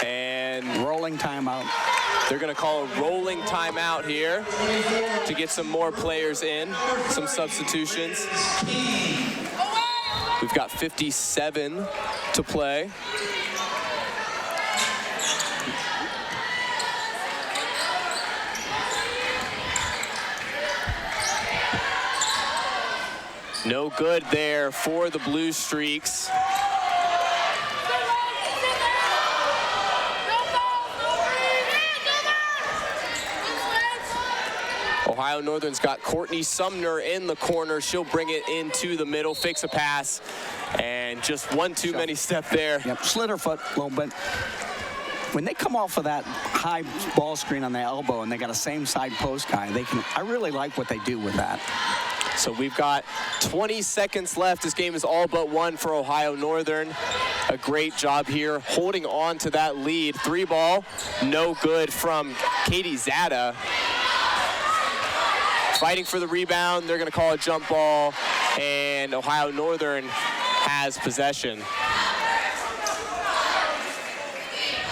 And
rolling timeout.
They're going to call a rolling timeout here to get some more players in, some substitutions. We've got 57 to play. No good there for the Blue Streaks. Ohio Northern's got Courtney Sumner in the corner. She'll bring it into the middle, fix a pass, and just one too many step there.
Yep, slid her foot a little bit. When they come off of that high ball screen on the elbow and they got a same side post guy, I really like what they do with that.
So we've got 20 seconds left. This game is all but won for Ohio Northern. A great job here holding on to that lead. 3 ball, no good from Katie Zada. Fighting for the rebound. They're going to call a jump ball, and Ohio Northern has possession.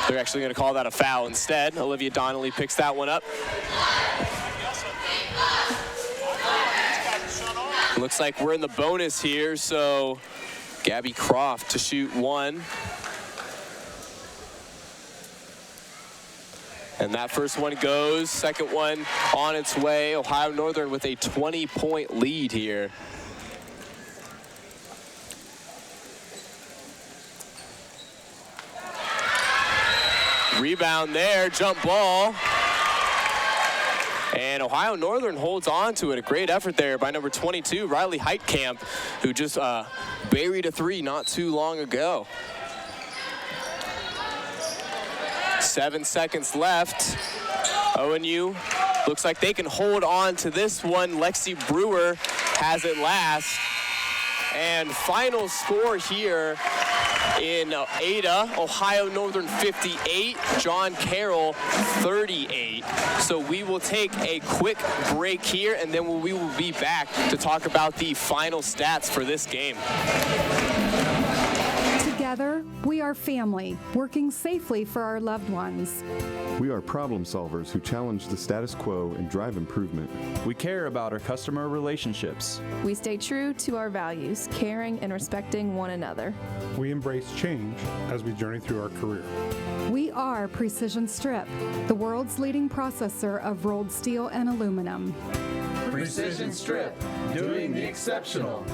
They're actually going to call that a foul instead. Olivia Donnelly picks that one up. Looks like we're in the bonus here, so Gabby Croft to shoot 1. And that first one goes, second one on its way. Ohio Northern with a 20-point lead here. Rebound there, jump ball. And Ohio Northern holds on to it. A great effort there by number 22, Riley Heitkamp, who just buried a 3 not too long ago. 7 seconds left. ONU looks like they can hold on to this one. Lexi Brewer has it last. And final score here in Ada, Ohio Northern 58, John Carroll 38. So we will take a quick break here, and then we will be back to talk about the final stats for this game.
Together, we are family, working safely for our loved ones.
We are problem solvers who challenge the status quo and drive improvement.
We care about our customer relationships.
We stay true to our values, caring and respecting one another.
We embrace change as we journey through our career.
We are Precision Strip, the world's leading processor of rolled steel and aluminum.
Precision Strip, doing the exceptional.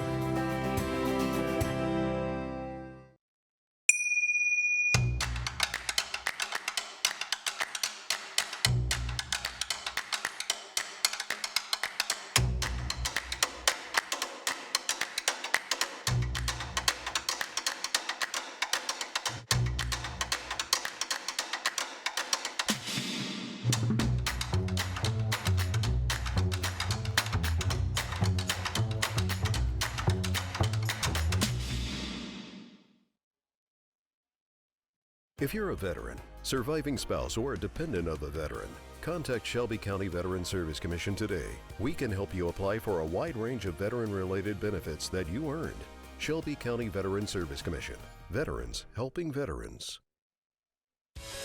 If you're a veteran, surviving spouse, or a dependent of a veteran, contact Shelby County Veteran Service Commission today. We can help you apply for a wide range of veteran-related benefits that you earned. Shelby County Veteran Service Commission. Veterans helping veterans.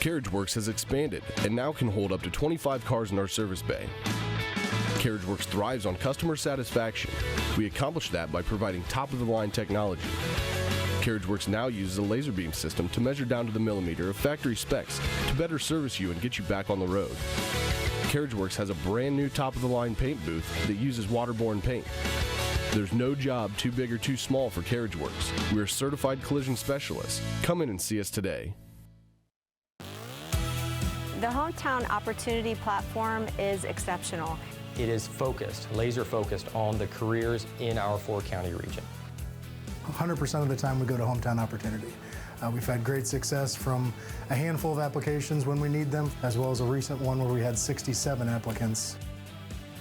CarriageWorks has expanded and now can hold up to 25 cars in our service bay. CarriageWorks thrives on customer satisfaction. We accomplish that by providing top-of-the-line technology. CarriageWorks now uses a laser beam system to measure down to the millimeter of factory specs to better service you and get you back on the road. CarriageWorks has a brand new top-of-the-line paint booth that uses waterborne paint. There's no job too big or too small for CarriageWorks. We're certified collision specialists. Come in and see us today.
The Hometown Opportunity Platform is exceptional.
It is focused, laser focused on the careers in our 4-county region.
100% of the time we go to Hometown Opportunity. We've had great success from a handful of applications when we need them, as well as a recent one where we had 67 applicants.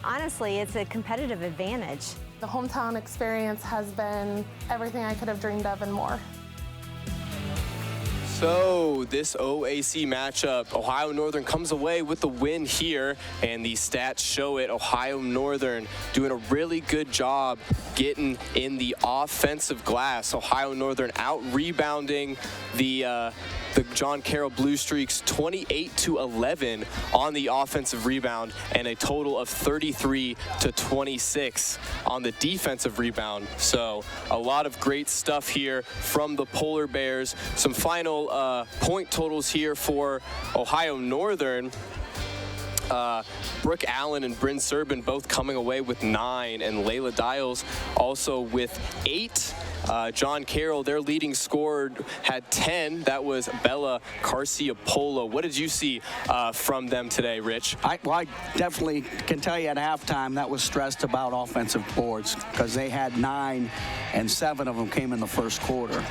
Honestly, it's a competitive advantage.
The hometown experience has been everything I could have dreamed of and more.
So this OAC matchup, Ohio Northern comes away with the win here, and the stats show it. Ohio Northern doing a really good job getting in the offensive glass. Ohio Northern out-rebounding the John Carroll Blue Streaks 28-11 on the offensive rebound, and a total of 33-26 on the defensive rebound. So a lot of great stuff here from the Polar Bears. Some final point totals here for Ohio Northern. Brooke Allen and Bryn Serbin both coming away with 9, and Layla Dials also with 8. John Carroll, their leading scorer, had 10. That was Bella Garcia-Polo. What did you see from them today, Rich?
I definitely can tell you at halftime that was stressed about offensive boards, because they had 9 and 7 of them came in the first quarter.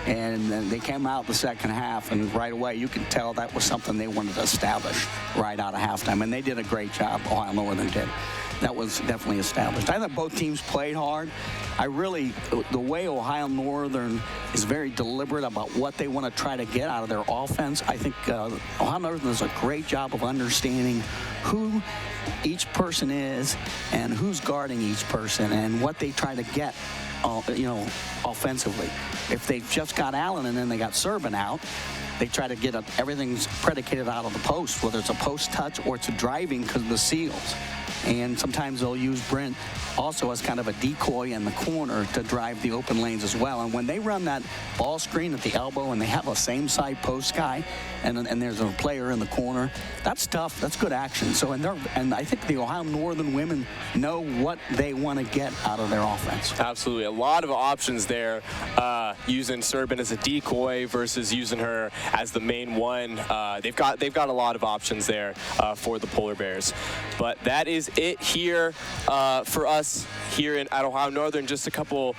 And then they came out the second half, and right away you could tell that was something they wanted to establish right out of halftime. And they did a great job, Ohio Northern did. that was definitely established. I thought both teams played hard. The way Ohio Northern is very deliberate about what they want to try to get out of their offense, I think Ohio Northern does a great job of understanding who each person is and who's guarding each person and what they try to get, offensively. If they've just got Allen and then they got Serban out, they try to get everything's predicated out of the post, whether it's a post touch or it's a driving because of the seals. And sometimes they'll use Brent also as kind of a decoy in the corner to drive the open lanes as well. And when they run that ball screen at the elbow and they have a same side post guy and there's a player in the corner, that's tough. That's good action. So and I think the Ohio Northern women know what they want to get out of their offense.
Absolutely. A lot of options there, using Serban as a decoy versus using her as the main one. They've got a lot of options there for the Polar Bears. But that is it here for us here at Ohio Northern. Just a couple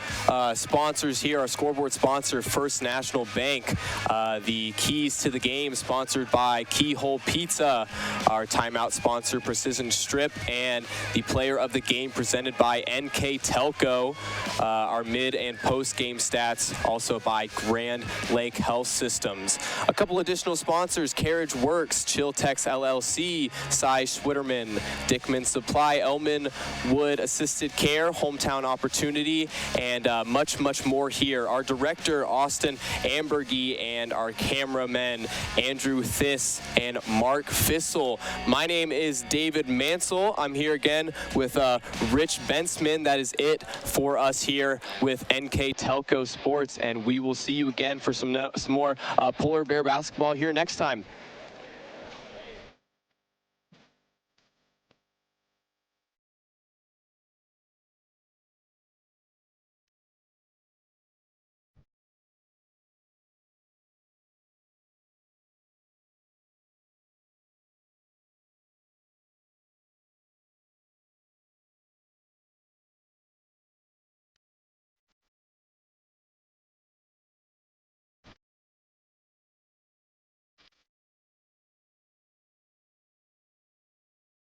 sponsors here. Our scoreboard sponsor, First National Bank. The keys to the game sponsored by Keyhole Pizza. Our timeout sponsor, Precision Strip. And the player of the game presented by NK Telco. Our mid and post game stats also by Grand Lake Health Systems. A couple additional sponsors, Carriage Works, Chiltex LLC, Cy Schwitterman, Dickman Supply, Elman Wood Assisted Care, Hometown Opportunity, and much, much more here. Our director, Austin Ambergy, and our cameramen, Andrew Thiss and Mark Fissel. My name is David Mansell. I'm here again with Rich Bensman. That is it for us here with NK Telco Sports, and we will see you again for some more Polar Bear basketball here next time.